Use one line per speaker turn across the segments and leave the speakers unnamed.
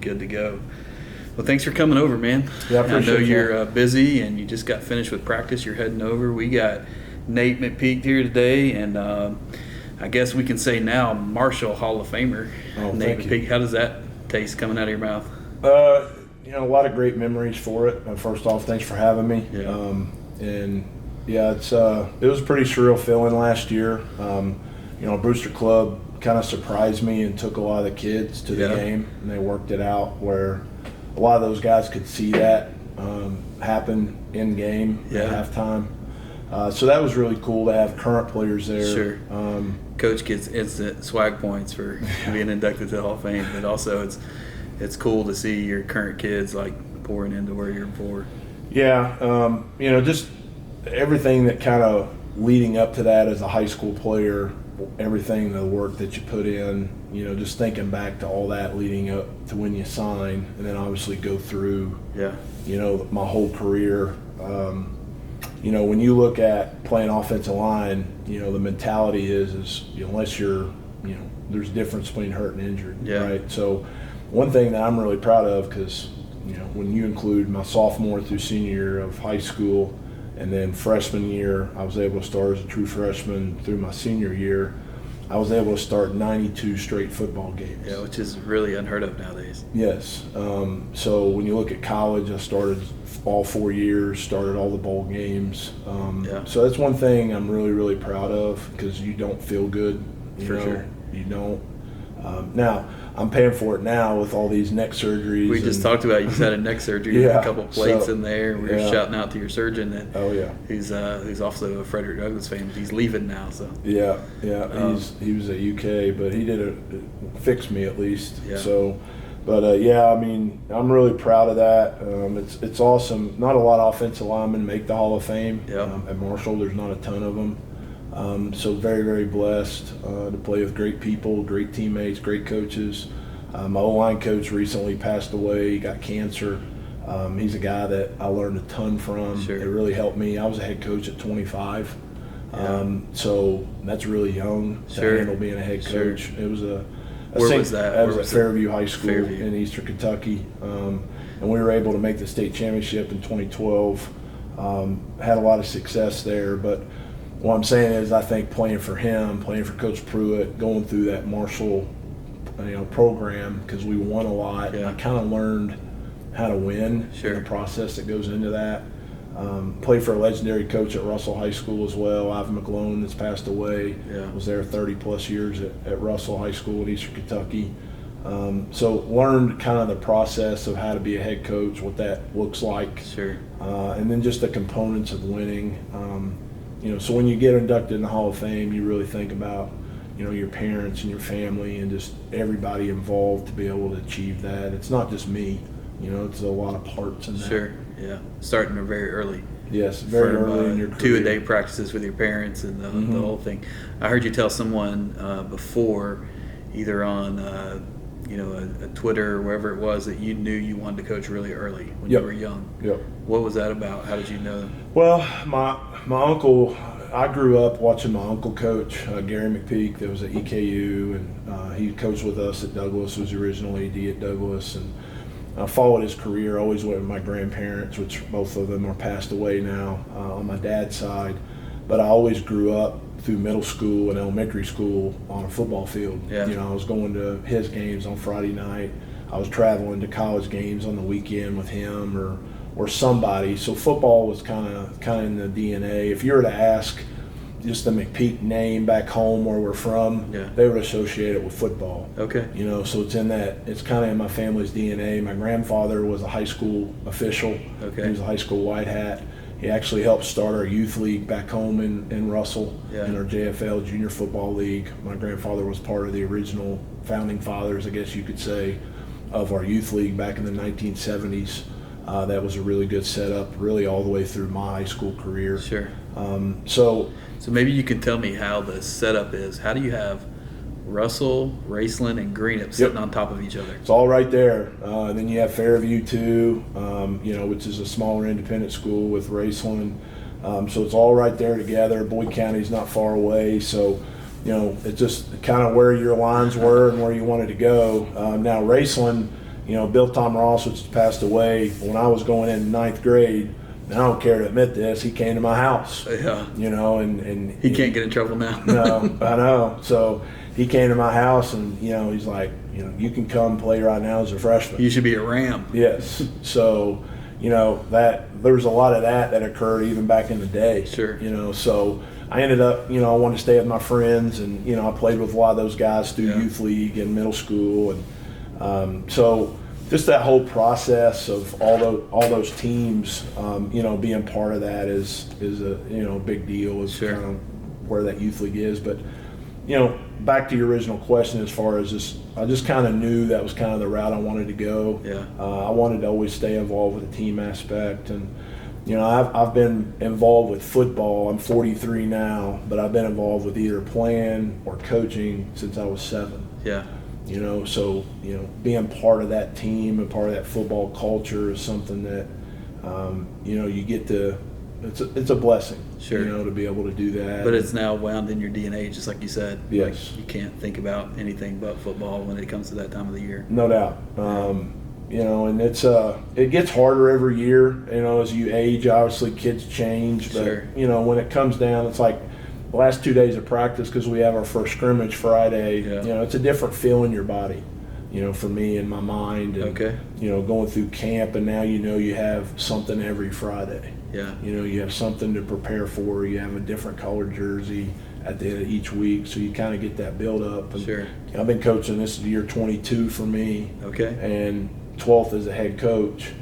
good to go. Well, thanks for coming over, man.
Yeah, I
know
appreciate
you're busy and you just got finished with practice. You're heading over. We got Nate McPeek here today, and I guess we can say now Marshall Hall of Famer. Nate McPeek. How does that taste coming out of your mouth?
A lot of great memories for it. First off, thanks for having me.
Yeah.
It was a pretty surreal feeling last year. Brewster Club kind of surprised me and took a lot of the kids to the game, and they worked it out where a lot of those guys could see that happen in game at halftime. So that was really cool to have current players there.
Sure. Coach gets instant swag points for being inducted to the Hall of Fame, but also it's cool to see your current kids like pouring into where you're before.
Yeah, just everything that kind of leading up to that as a high school player, everything, the work that you put in, just thinking back to all that leading up to when you sign, and then obviously go through, my whole career. When you look at playing offensive line, the mentality is unless you're, there's a difference between hurt and injured, right? So one thing that I'm really proud of, because, when you include my sophomore through senior year of high school, and then freshman year, I was able to start as a true freshman through my senior year. I was able to start 92 straight football games.
Yeah, which is really unheard of nowadays.
Yes. So when you look at college, I started all 4 years, started all the bowl games. So that's one thing I'm really, really proud of, because you don't feel good.
For sure.
You don't. Now, I'm paying for it now with all these neck surgeries.
We just talked about you just had a neck surgery, a couple plates in there. We were shouting out to your surgeon that he's also a Frederick Douglass fan, but he's leaving now. So
he was at UK, but he did fix me at least.
Yeah.
So, but I'm really proud of that. It's awesome. Not a lot of offensive linemen make the Hall of Fame. At Marshall, there's not a ton of them. So very, very blessed to play with great people, great teammates, great coaches. My O-line coach recently passed away. He got cancer. He's a guy that I learned a ton from.
Sure.
It really helped me. I was a head coach at 25. So that's really young to handle being a head coach. It was
Where was that?
That was at Fairview High School in Eastern Kentucky. And we were able to make the state championship in 2012. Had a lot of success there, but what I'm saying is, I think playing for him, playing for Coach Pruitt, going through that Marshall, program, because we won a lot. I kind of learned how to win in the process that goes into that. Played for a legendary coach at Russell High School as well, Ivan McClone, that's passed away. Was there 30-plus years at Russell High School in Eastern Kentucky. So learned kind of the process of how to be a head coach, what that looks like. And then just the components of winning. So when you get inducted in the Hall of Fame, you really think about, your parents and your family and just everybody involved to be able to achieve that. It's not just me, it's a lot of parts in that.
Starting very early.
Yes, very early in your career.
2-a-day practices with your parents and the whole thing. I heard you tell someone before, either on a Twitter or wherever it was, that you knew you wanted to coach really early when you were young. What was that about? How did you know?
Well, my uncle, I grew up watching my uncle coach, Gary McPeek, that was at EKU, and he coached with us at Douglass, was the original AD at Douglass, and I followed his career. I always went with my grandparents, which both of them are passed away now on my dad's side, but I always grew up through middle school and elementary school on a football field. I was going to his games on Friday night. I was traveling to college games on the weekend with him or somebody. So football was kind of in the DNA. If you were to ask just the McPeek name back home where we're from, they would associate it with football. So it's kind of in my family's DNA. My grandfather was a high school official. He was a high school white hat. He actually helped start our youth league back home in Russell, in our JFL Junior Football League. My grandfather was part of the original founding fathers, I guess you could say, of our youth league back in the 1970s. That was a really good setup, really all the way through my high school career. So
maybe you can tell me how the setup is. How do you have Russell, Raceland, and Greenup sitting on top of each other?
It's all right there. And then you have Fairview too, which is a smaller independent school with Raceland. So it's all right there together. Boyd County's not far away. So, it's just kind of where your lines were and where you wanted to go. Now Raceland Bill Tom Ross, which passed away when I was going in ninth grade, and I don't care to admit this, he came to my house.
Yeah.
And
he can't get in trouble now.
No, I know. So he came to my house, and he's like, you can come play right now as a freshman.
You should be a Ram.
Yes. So that there's a lot of that occurred even back in the day.
Sure.
So I ended up, I wanted to stay with my friends, and I played with a lot of those guys through youth league and middle school, and so just that whole process of all those teams, being part of that is a big deal. Is
sure.
kind of where that youth league is, but back to your original question, as far as this, I just kind of knew that was kind of the route I wanted to go.
Yeah.
I wanted to always stay involved with the team aspect, and I've been involved with football. I'm 43 now, but I've been involved with either playing or coaching since I was 7.
Yeah.
So being part of that team and part of that football culture is something that you get to. It's a blessing,
sure,
to be able to do that.
But it's now wound in your DNA, just like you said.
Yes.
Like you can't think about anything but football when it comes to that time of the year.
No doubt. And it gets harder every year. As you age, obviously kids change. But
sure.
When it comes down, it's like the last 2 days of practice, because we have our first scrimmage Friday.
Yeah.
It's a different feel in your body. For me and my mind. And,
okay.
Going through camp, and now you have something every Friday.
Yeah.
You have something to prepare for. You have a different colored jersey at the end of each week, so you kind of get that build up. And
sure.
I've been coaching. This is year 22 for me.
Okay.
And 12th as a head coach,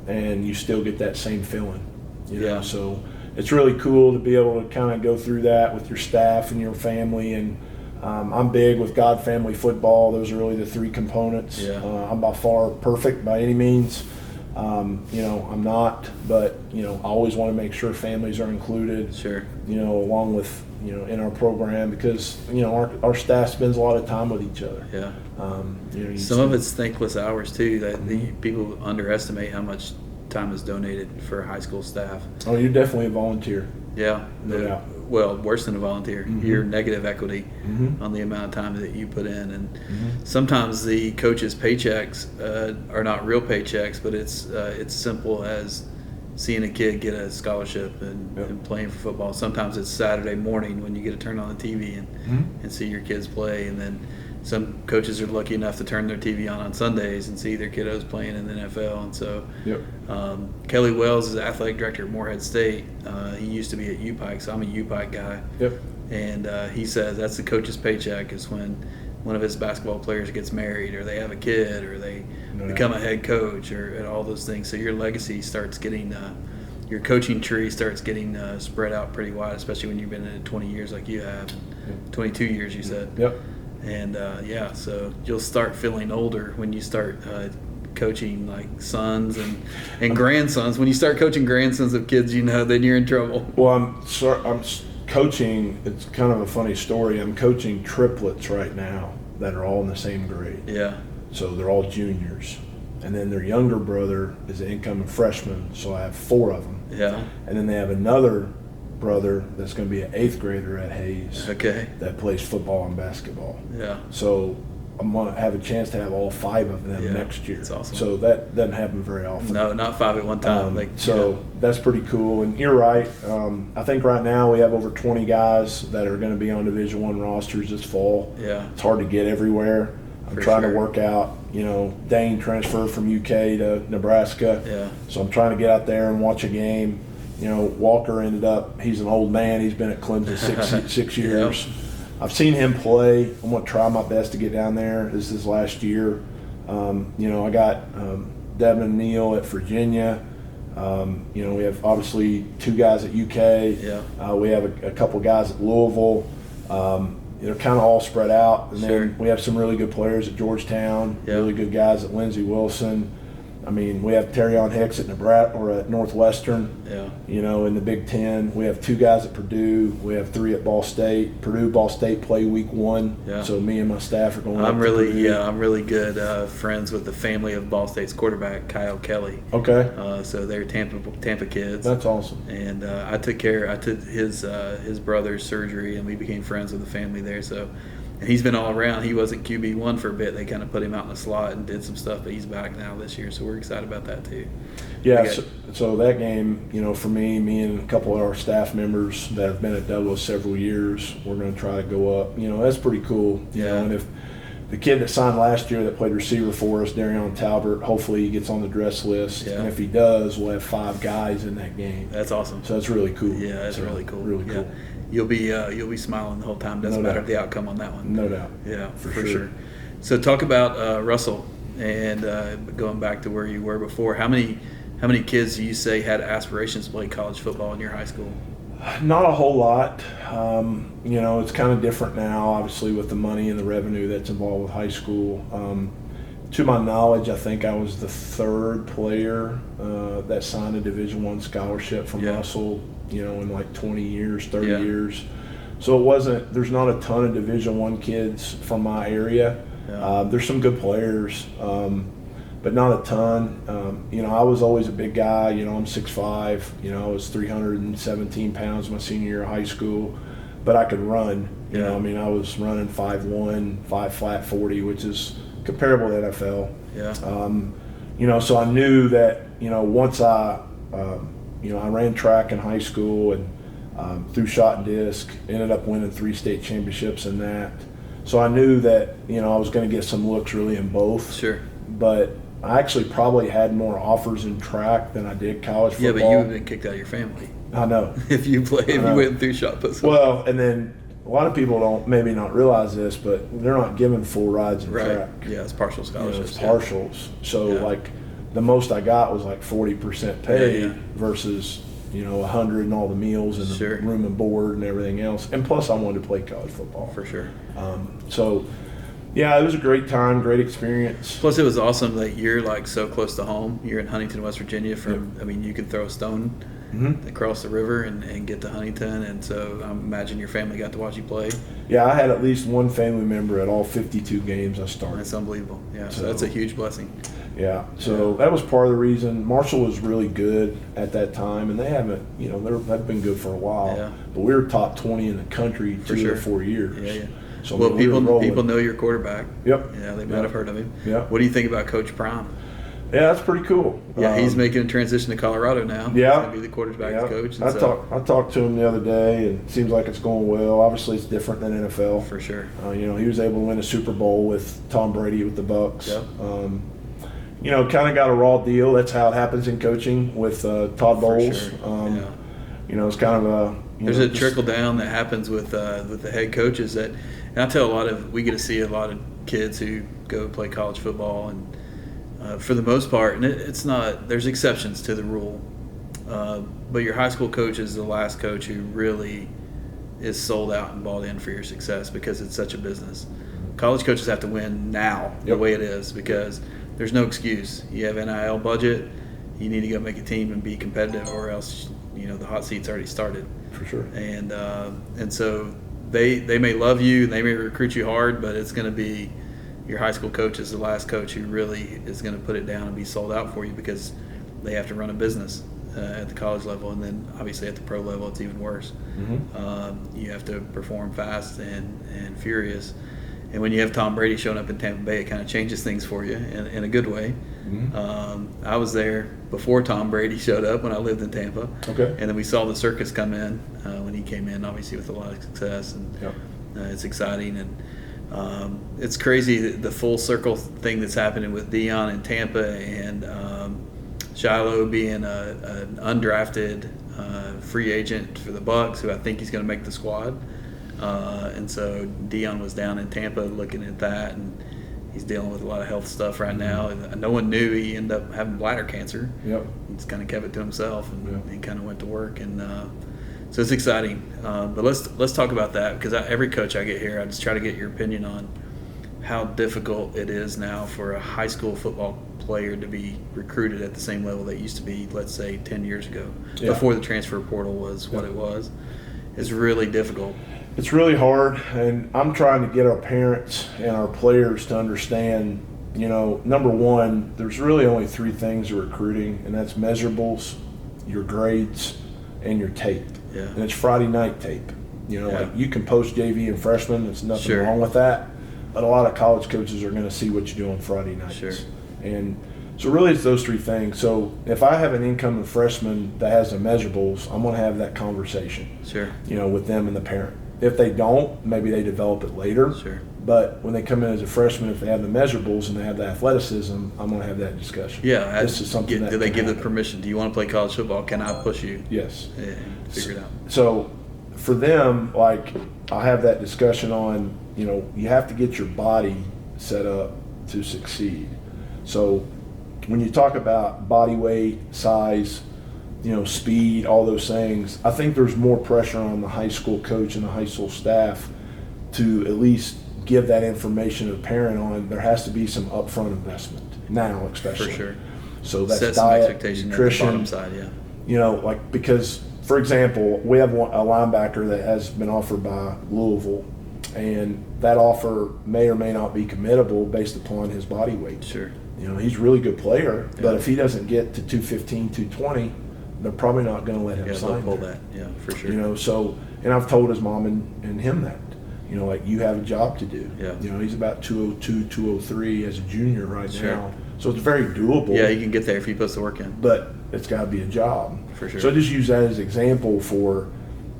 and you still get that same feeling.
Yeah.
So it's really cool to be able to kind of go through that with your staff and your family. And I'm big with God Family Football. Those are really the 3 components.
Yeah.
I'm by far perfect by any means. I'm not, but I always want to make sure families are included.
Sure.
Along with in our program, because our staff spends a lot of time with each other.
Yeah.
Some
of it's thankless hours too. That
Mm-hmm.
people underestimate how much time is donated for high school staff.
Oh, you're definitely a volunteer.
Yeah.
No doubt.
Well, worse than a volunteer.
Mm-hmm.
You're negative equity on the amount of time that you put in, and sometimes the coaches' paychecks are not real paychecks, but it's simple as seeing a kid get a scholarship and playing for football. Sometimes it's Saturday morning when you get to turn on the TV and see your kids play, and then some coaches are lucky enough to turn their TV on Sundays and see their kiddos playing in the NFL. And so Kelly Wells is the athletic director at Morehead State. He used to be at UPike, so I'm a UPike guy.
Yep.
And he says that's the coach's paycheck, is when one of his basketball players gets married, or they have a kid, or they become a head coach, or all those things. So your legacy starts getting, your coaching tree starts getting spread out pretty wide, especially when you've been in it 20 years like you have. 22 years, you said.
Yep.
And so you'll start feeling older when you start coaching like sons and grandsons. When you start coaching grandsons of kids, then you're in trouble.
Well, I'm coaching. It's kind of a funny story. I'm coaching triplets right now that are all in the same grade.
Yeah.
So they're all juniors, and then their younger brother is an incoming freshman. So I have 4 of them.
Yeah.
And then they have another brother that's going to be an 8th grader at Hayes.
Okay.
That plays football and basketball.
Yeah.
So I'm going to have a chance to have all 5 of them next year.
That's awesome.
So that doesn't happen very often.
No, not 5 at one time.
That's pretty cool. And you're right. I think right now we have over 20 guys that are going to be on Division I rosters this fall.
Yeah.
It's hard to get everywhere. I'm trying to work out. Dane transferred from UK to Nebraska.
Yeah.
So I'm trying to get out there and watch a game. Walker he's an old man. He's been at Clemson 6 years.
Yep.
I've seen him play. I'm going to try my best to get down there. This is last year. I got Devin Neal at Virginia. We have obviously 2 guys at UK.
Yeah.
We have a couple guys at Louisville. They're kind of all spread out. And then we have some really good players at Georgetown, really good guys at Lindsey Wilson. I mean, we have Terrion Hicks at Nebraska or at Northwestern.
Yeah.
In the Big Ten, we have 2 guys at Purdue. We have 3 at Ball State. Ball State play week 1.
Yeah.
So me and my staff are going.
I'm really good friends with the family of Ball State's quarterback, Kyle Kelly.
Okay.
So they're Tampa kids.
That's awesome.
And I took his brother's surgery, and we became friends with the family there. So And he's been all around. He wasn't QB1 for a bit. They kind of put him out in the slot and did some stuff, but he's back now this year, so we're excited about that too.
Yeah, so that game, for me and a couple of our staff members that have been at Douglass several years, we're going to try to go up. That's pretty cool. And if the kid that signed last year that played receiver for us, Darion Talbert, hopefully he gets on the dress list. Yeah. And if he does, we'll have 5 guys in that game.
That's awesome.
So that's really cool.
Yeah, that's really cool.
Really cool.
You'll be smiling the whole time. Doesn't matter the outcome on that one.
No doubt.
Yeah, for sure. So talk about Russell and going back to where you were before. How many kids do you say had aspirations to play college football in your high school?
Not a whole lot. It's kind of different now, obviously, with the money and the revenue that's involved with high school. To my knowledge, I think I was the 3rd player that signed a Division I scholarship from Russell, in like 20 years, 30 years. So there's not a ton of Division I kids from my area. Yeah. There's some good players, but not a ton. I was always a big guy. I'm 6'5". I was 317 pounds my senior year of high school, but I could run. I was running 5'1", 5 flat 40, which is comparable to NFL. Yeah. So I knew that, once I ran track in high school and threw shot and disc, ended up winning 3 state championships in that. So I knew that, I was going to get some looks really in both.
Sure.
But I actually probably had more offers in track than I did college football.
Yeah, but you would have been kicked out of your family.
I know.
If you went through shot puts.
Well, and then a lot of people don't maybe not realize this, but they're not given full rides in track.
Yeah, it's partial scholarships.
It's partials. So the most I got was like 40% pay versus 100 and all the meals and the room and board and everything else. And plus, I wanted to play college football
for sure.
It was a great time, great experience.
Plus, it was awesome that you're like so close to home. You're in Huntington, West Virginia. You can throw a stone across the river and get to Huntington. And so I imagine your family got to watch you play.
Yeah, I had at least one family member at all 52 games I started.
That's unbelievable. Yeah, so that's a huge blessing.
Yeah, so that was part of the reason. Marshall was really good at that time, and they haven't, they've been good for a while. Yeah. But we were top 20 in the country 2 or 4 years.
Yeah.
So
people know your quarterback.
Yep.
Yeah, they might have heard of him.
Yep.
What do you think about Coach Prime?
Yeah, that's pretty cool.
Yeah, he's making a transition to Colorado now.
Yeah.
He's going to be the quarterback's coach.
I talked to him the other day, and it seems like it's going well. Obviously, it's different than NFL.
For sure.
He was able to win a Super Bowl with Tom Brady with the Bucs.
Yep.
Kind of got a raw deal. That's how it happens in coaching with Todd Bowles.
Sure.
It's kind of a
there's a trickle down that happens with the head coaches and I tell we get to see a lot of kids who go play college football, and for the most part, and it's not, there's exceptions to the rule, but your high school coach is the last coach who really is sold out and bought in for your success, because it's such a business. College coaches have to win now the way it is, because there's no excuse. You have NIL budget, you need to go make a team and be competitive, or else the hot seat's already started.
For sure.
And so they may love you, they may recruit you hard, but it's going to be your high school coach is the last coach who really is going to put it down and be sold out for you, because they have to run a business at the college level, and then obviously at the pro level it's even worse. You have to perform fast and furious. And when you have Tom Brady showing up in Tampa Bay, it kind of changes things for you in a good way. I was there before Tom Brady showed up when I lived in Tampa.
Okay.
And then we saw the circus come in when he came in, obviously with a lot of success. And it's exciting. And it's crazy, the full circle thing that's happening with Dion in Tampa, and Shiloh being an undrafted free agent for the Bucs, who I think he's going to make the squad. And so Dion was down in Tampa looking at that, and he's dealing with a lot of health stuff right now. And no one knew he ended up having bladder cancer.
Yep.
He just kind of kept it to himself, and he kind of went to work. And so it's exciting. But let's talk about that, because every coach I get here, I just try to get your opinion on how difficult it is now for a high school football player to be recruited at the same level that used to be, let's say, 10 years ago, before the transfer portal was what it was. It's really difficult.
It's really hard, and I'm trying to get our parents and our players to understand, number one, there's really only 3 things to recruiting, and that's measurables, your grades, and your tape.
Yeah.
And it's Friday night tape. Like you can post JV and freshmen. There's nothing wrong with that. But a lot of college coaches are going to see what you do on Friday nights.
Sure.
And so really it's those three things. So if I have an incoming freshman that has the measurables, I'm going to have that conversation.
Sure.
With them and the parent. If they don't, maybe they develop it later.
Sure.
But when they come in as a freshman, if they have the measurables and they have the athleticism, I'm going to have that discussion.
Yeah.
This is something that
do they give
happen.
the permission? Do you want to play college football? Can I push you?
Yes.
And figure it out.
So for them, like I have that discussion on, you have to get your body set up to succeed. So when you talk about body weight, size, speed, all those things, I think there's more pressure on the high school coach and the high school staff to at least give that information to the parent on. There has to be some upfront investment now, especially.
For sure.
So that's
set some
diet,
expectation
nutrition.
At the bottom side, yeah.
Because, for example, we have a linebacker that has been offered by Louisville, and that offer may or may not be committable based upon his body weight.
Sure.
He's a really good player, but if he doesn't get to 215, 220, they're probably not going to let him sign.
They'll pull that. Yeah, for sure.
So, and I've told his mom and him that, like you have a job to do.
Yeah.
He's about 202, 203 as a junior right now. So it's very doable.
Yeah, you can get there if he puts the work in.
But it's got to be a job.
For sure.
So I just use that as an example for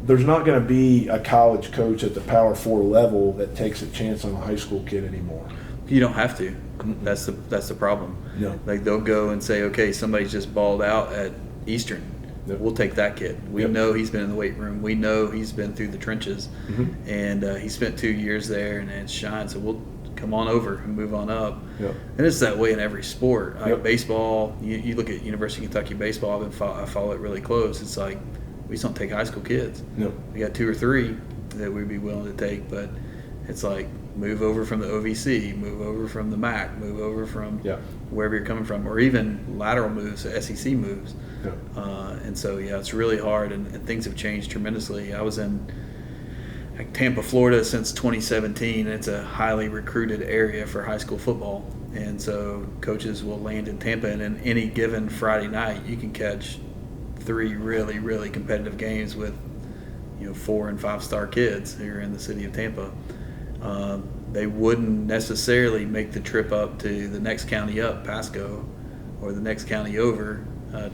there's not going to be a college coach at the Power 4 level that takes a chance on a high school kid anymore.
You don't have to. That's the problem.
No.
Like they'll go and say, okay, somebody's just balled out at Eastern.
Yep.
We'll take that kid. We know he's been in the weight room. We know he's been through the trenches, and he spent 2 years there and it's shined. So we'll come on over and move on up.
Yep.
And it's that way in every sport.
Yep.
Baseball, you look at University of Kentucky baseball. I follow it really close. It's like we just don't take high school kids.
No.
We got 2 or 3 that we'd be willing to take, but it's like move over from the OVC, move over from the MAC, move over from wherever you're coming from, or even lateral moves, SEC moves.
Yeah.
And so, it's really hard, and things have changed tremendously. I was in Tampa, Florida since 2017, and it's a highly recruited area for high school football. And so coaches will land in Tampa, and in any given Friday night, you can catch 3 really, really competitive games with 4 and 5 star kids here in the city of Tampa. They wouldn't necessarily make the trip up to the next county up, Pasco, or the next county over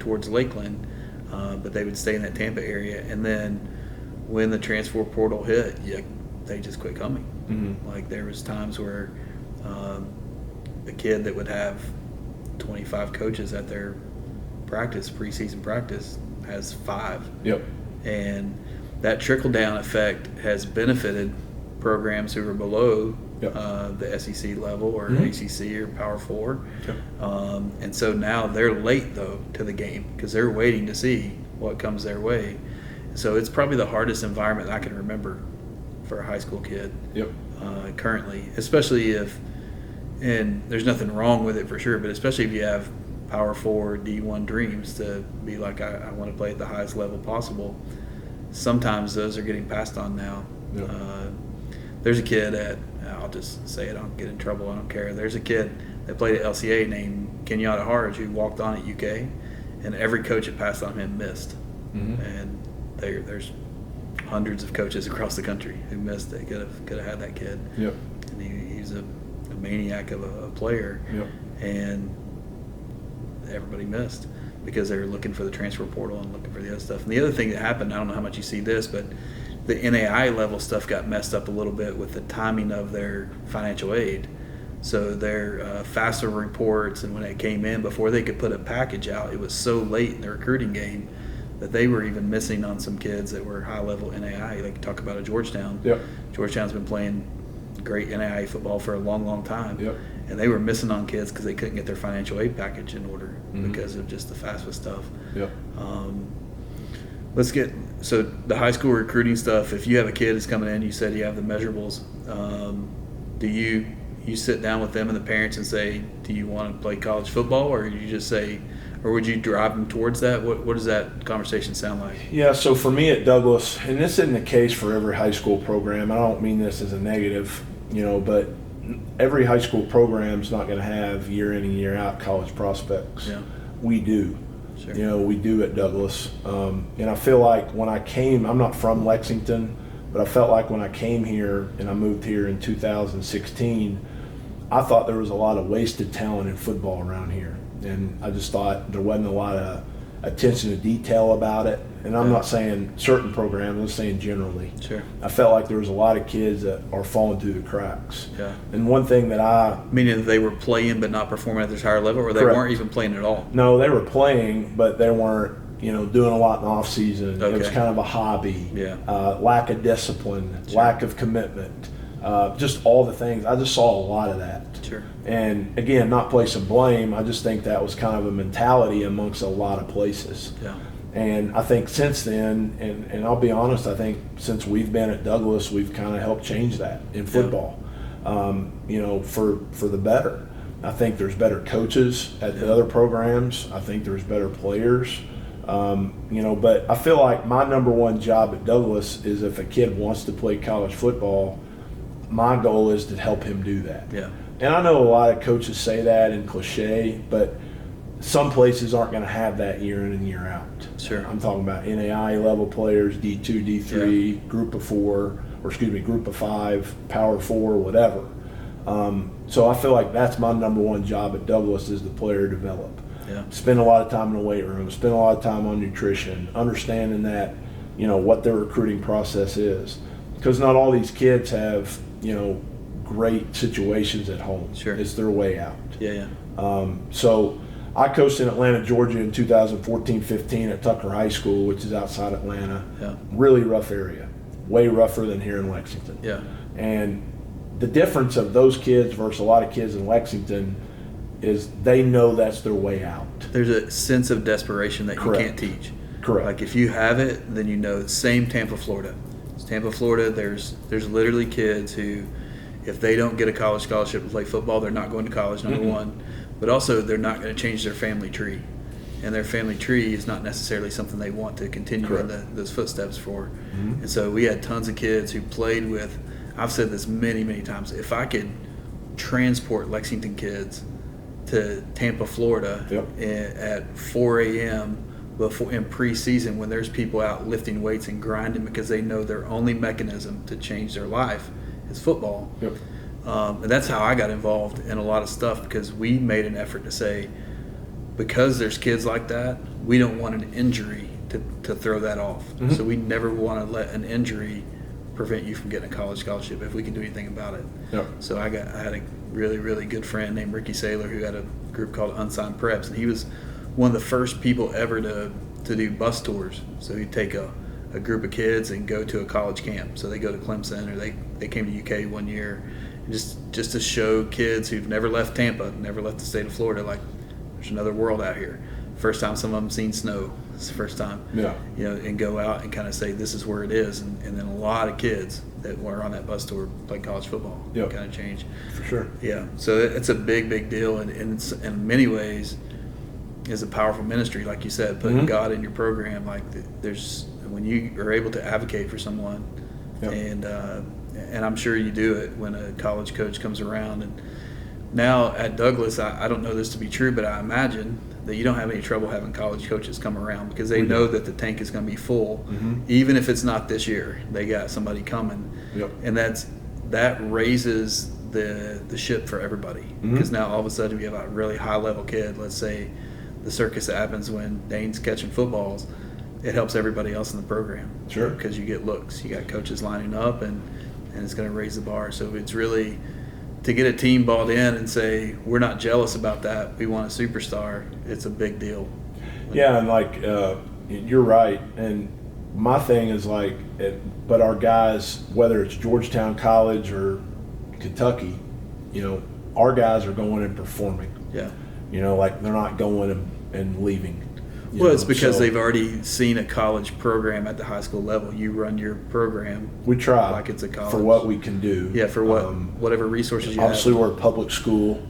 towards Lakeland, but they would stay in that Tampa area. And then when the transfer portal hit, they just quit coming. Mm-hmm. Like there was times where a kid that would have 25 coaches at their preseason practice, has 5.
Yep.
And that trickle-down effect has benefited programs who are below the SEC level or ACC or Power 4.
Yep.
And so now they're late, though, to the game because they're waiting to see what comes their way. So it's probably the hardest environment I can remember for a high school kid currently, especially if – and there's nothing wrong with it for sure, but especially if you have Power 4, D1 dreams to be like, I want to play at the highest level possible. Sometimes those are getting passed on now.
Yep.
There's a kid I'll just say it, I don't get in trouble, I don't care. There's a kid that played at LCA named Kenyatta Harge who walked on at UK, and every coach that passed on him missed. Mm-hmm. And there's hundreds of coaches across the country who missed it. Could have had that kid.
Yep.
And he's a maniac of a player.
Yep.
And everybody missed because they were looking for the transfer portal and looking for the other stuff. And the other thing that happened, I don't know how much you see this, but the NAI level stuff got messed up a little bit with the timing of their financial aid. So their FAFSA reports, and when it came in, before they could put a package out, it was so late in the recruiting game that they were even missing on some kids that were high-level NAI. Like talk about a Georgetown. Yep. Georgetown's been playing great NAI football for a long, long time. Yep. And they were missing on kids because they couldn't get their financial aid package in order because of just the FAFSA stuff. Yep. So the high school recruiting stuff, if you have a kid that's coming in, you said you have the measurables, do you sit down with them and the parents and say, do you want to play college football, or you just say, or would you drive them towards that? What does that conversation sound like? Yeah, so for me at Douglass, and this isn't the case for every high school program, I don't mean this as a negative, but every high school program is not going to have year in and year out college prospects. Yeah. We do. Sure. We do at Douglass. And I feel like when I came, I'm not from Lexington,
But I felt like when I came here and I moved here in 2016, I thought there was a lot of wasted talent in football around here. And I just thought there wasn't a lot of attention to detail about it. And I'm not saying certain programs, I'm saying generally.
Sure.
I felt like there was a lot of kids that are falling through the cracks.
Yeah.
And one thing that
meaning that they were playing but not performing at their higher level, or they
Correct.
weren't even playing at all?
No, they were playing, but they weren't, doing a lot in the off season.
Okay.
It was kind of a hobby.
Yeah.
Lack of discipline,
Sure.
lack of commitment, just all the things. I just saw a lot of that.
Sure.
And again, not placing blame, I just think that was kind of a mentality amongst a lot of places.
Yeah.
And I think since then, and I'll be honest, I think since we've been at Douglass, we've kind of helped change that in football, for the better. I think there's better coaches at the other programs. I think there's better players. But I feel like my number one job at Douglass is if a kid wants to play college football, my goal is to help him do that.
Yeah.
And I know a lot of coaches say that in cliche, but some places aren't going to have that year in and year out.
Sure.
I'm talking about NAI level players, D2, D3, group of 5, Power 4, whatever. So I feel like that's my number one job at Douglass is the player develop.
Yeah.
Spend a lot of time in the weight room, spend a lot of time on nutrition, understanding that, what their recruiting process is. Because not all these kids have, great situations at home.
Sure.
It's their way out.
Yeah.
So I coached in Atlanta, Georgia in 2014-15 at Tucker High School, which is outside Atlanta.
Yeah.
Really rough area, way rougher than here in Lexington.
Yeah.
And the difference of those kids versus a lot of kids in Lexington is they know that's their way out.
There's a sense of desperation that
Correct.
you can't teach.
Correct.
Like if you have it, then same Tampa, Florida. Tampa, Florida, there's literally kids who, if they don't get a college scholarship to play football, they're not going to college, number one. But also they're not going to change their family tree. And their family tree is not necessarily something they want to continue in those footsteps for. And so we had tons of kids who played with, I've said this many, many times, if I could transport Lexington kids to Tampa, Florida at 4 a.m. before in preseason when there's people out lifting weights and grinding because they know their only mechanism to change their life is football.
Yep.
And that's how I got involved in a lot of stuff because we made an effort to say, because there's kids like that, we don't want an injury to throw that off. So we never want to let an injury prevent you from getting a college scholarship if we can do anything about it.
Yep.
So I had a really, really good friend named Ricky Saylor who had a group called Unsigned Preps, and he was one of the first people ever to do bus tours. So he'd take a group of kids and go to a college camp. So they go to Clemson or they came to UK one year, and just to show kids who've never left Tampa, never left the state of Florida, like there's another world out here. First time some of them seen snow. It's the first time.
Yeah.
And go out and kind of say this is where it is, and then a lot of kids that were on that bus tour played college football.
Yep.
Kind of change.
For sure.
Yeah. So it's a big, big deal, and it's in many ways is a powerful ministry, like you said, putting God in your program. Like there's when you are able to advocate for someone, and I'm sure you do it when a college coach comes around. And now at Douglass, I don't know this to be true, but I imagine that you don't have any trouble having college coaches come around because they know that the tank is going to be full, even if it's not this year. They got somebody coming, and that raises the ship for everybody because now all of a sudden we have a really high level kid. Let's say the circus happens when Dane's catching footballs. It helps everybody else in the program.
Sure.
Because you get looks. You got coaches lining up, and it's going to raise the bar. So it's really to get a team bought in and say, we're not jealous about that. We want a superstar. It's a big deal.
Yeah, and you're right. And my thing is but our guys, whether it's Georgetown College or Kentucky, our guys are going and performing.
Yeah.
They're not going and leaving.
Well, it's because they've already seen a college program at the high school level. You run your program.
We try
like it's a college
for what we can do.
Yeah, for whatever resources you
obviously
have.
we're a public school.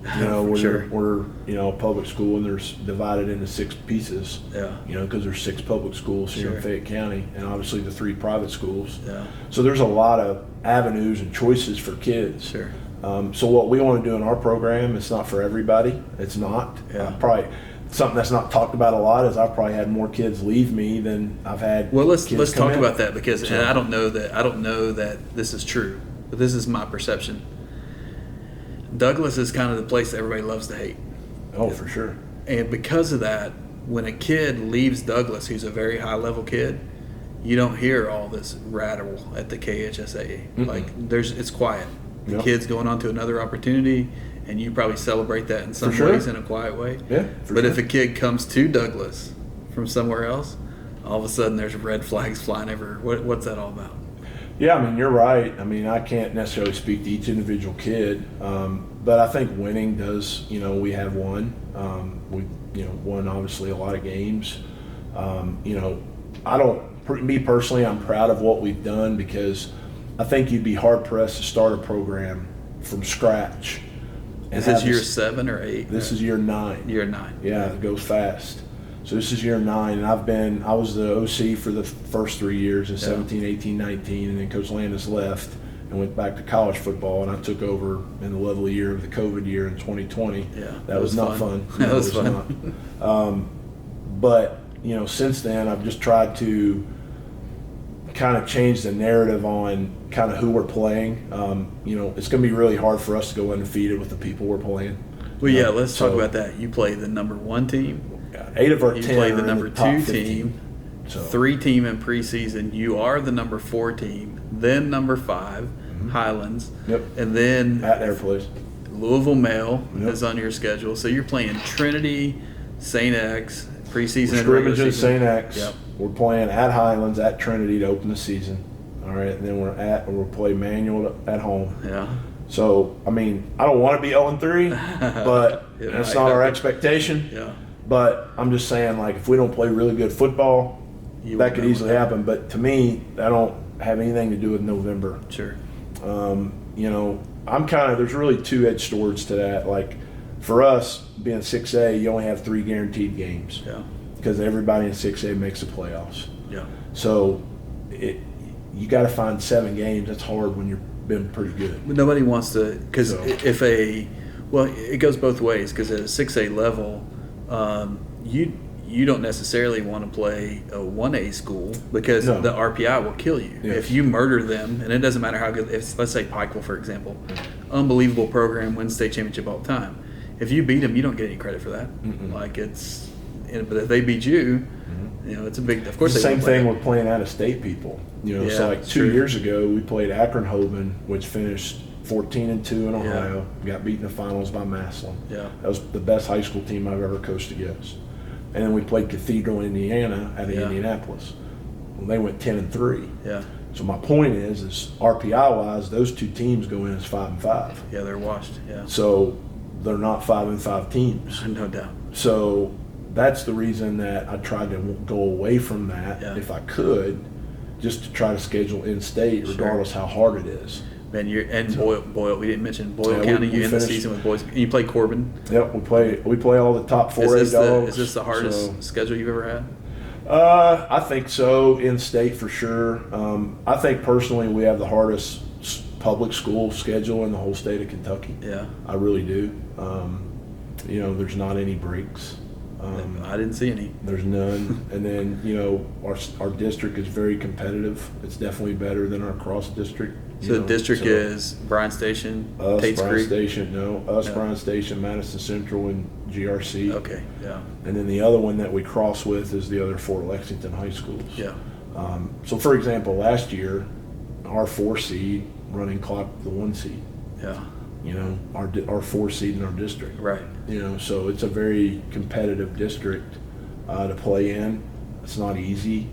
Sure.
We're a public school, and there's divided into 6 pieces.
Yeah.
Because there's 6 public schools here in Fayette County, and obviously the 3 private schools.
Yeah.
So there's a lot of avenues and choices for kids.
Sure.
So what we want to do in our program, it's not for everybody. It's not.
Yeah.
Probably something that's not talked about a lot is I've probably had more kids leave me than I've had.
Well, let's
kids
talk
come in.
about that, because and I don't know that this is true, but this is my perception. Douglass is kind of the place that everybody loves to hate.
Oh, for sure.
And because of that, when a kid leaves Douglass, who's a very high level kid, you don't hear all this rattle at the KHSAA.
Mm-mm.
Like it's quiet. The
Yep.
kid's going on to another opportunity, and you probably celebrate that in some
For sure.
ways in a quiet way.
Yeah, for
But
sure.
if a kid comes to Douglass from somewhere else, all of a sudden there's red flags flying everywhere. What's that all about?
Yeah, I mean, you're right. I mean, I can't necessarily speak to each individual kid, but I think winning does, we have won. We, won obviously a lot of games. Me personally, I'm proud of what we've done, because I think you'd be hard pressed to start a program from scratch.
Is this year 7 or 8?
This is year 9.
Year 9.
Yeah, it goes fast. So this is year 9, and I was the OC for the first 3 years in 17, 18, 19, and then Coach Landis left and went back to college football, and I took over in the lovely year of the COVID year in 2020.
Yeah,
that was not fun.
That
No,
was
it was
fun.
not. But since then, I've just tried to kind of change the narrative on kind of who we're playing. It's going to be really hard for us to go undefeated with the people we're playing.
Well, yeah, let's talk about that. You play the number 1 team.
8 of our
You
10
play
are
the
in
number
top
2
15.
team.
So
3 team in preseason. You are the number 4 team. Then number 5, Highlands.
Yep.
And then
at their place.
Louisville Male
Yep.
is on your schedule. So you're playing Trinity, St. X, preseason.
We're
and regular
scrimmaging
season.
St. X.
Yep.
We're playing at Highlands, at Trinity to open the season. All right, and then we'll play Manual at home.
Yeah.
So, I mean, I don't want to be 0-3, but
It
that's
might
not our
happen.
expectation.
Yeah.
But I'm just saying, like, if we don't play really good football,
You
that
won't
could
know
easily
what
happen. But to me, that don't have anything to do with November.
Sure.
I'm there's really 2 edged swords to that. Like, for us, being 6A, you only have 3 guaranteed games.
Yeah.
Because everybody in 6A makes the playoffs.
Yeah.
So you got to find 7 games. That's hard when you've been pretty good.
But nobody wants to, because
So-
it goes both ways, because at a 6A level, you don't necessarily want to play a 1A school, because
No.
the RPI will kill you.
Yes.
If you murder them, and it doesn't matter how good, let's say Pikeville, for example, unbelievable program, wins state championship all the time. If you beat them, you don't get any credit for that.
Mm-mm.
But if they beat you, it's a big, of course
It's the
they
same
won't play
thing
that.
with playing out of state people.
Yeah,
so like 2
true.
years ago, we played Akron-Hoban, which finished 14-2 in Ohio. Got beat in the finals by Massillon.
Yeah.
That was the best high school team I've ever coached against. And then we played Cathedral, Indiana, out of Indianapolis. Well, they went 10-3.
Yeah.
So my point is RPI-wise, those 2 teams go in as 5-5.
Yeah, they're washed. Yeah.
So they're not 5-5 teams.
No doubt.
So that's the reason that I tried to go away from that, if I could, just to try to schedule in-state, regardless how hard it is.
Man, Boyle. We didn't mention Boyle
Yeah,
County.
we
You end the
finished-
season with boys. You play Corbin.
Yep, we play all the top 4A dogs.
Is this the hardest schedule you've ever had?
I think so, in-state for sure. I think personally we have the hardest public school schedule in the whole state of Kentucky.
Yeah.
I really do. There's not any breaks.
I didn't see any.
There's none. And then, our district is very competitive. It's definitely better than our cross district.
So the district is Bryan Station,
us,
Tate's
Bryan
Creek.
Station, Bryan Station, Madison Central, and GRC.
Okay, yeah.
And then the other one that we cross with is the other 4 Lexington high schools.
Yeah.
So, for example, last year, our 4 seed running clock the 1 seed.
Yeah.
Our 4 seed in our district.
Right.
So it's a very competitive district to play in. It's not easy.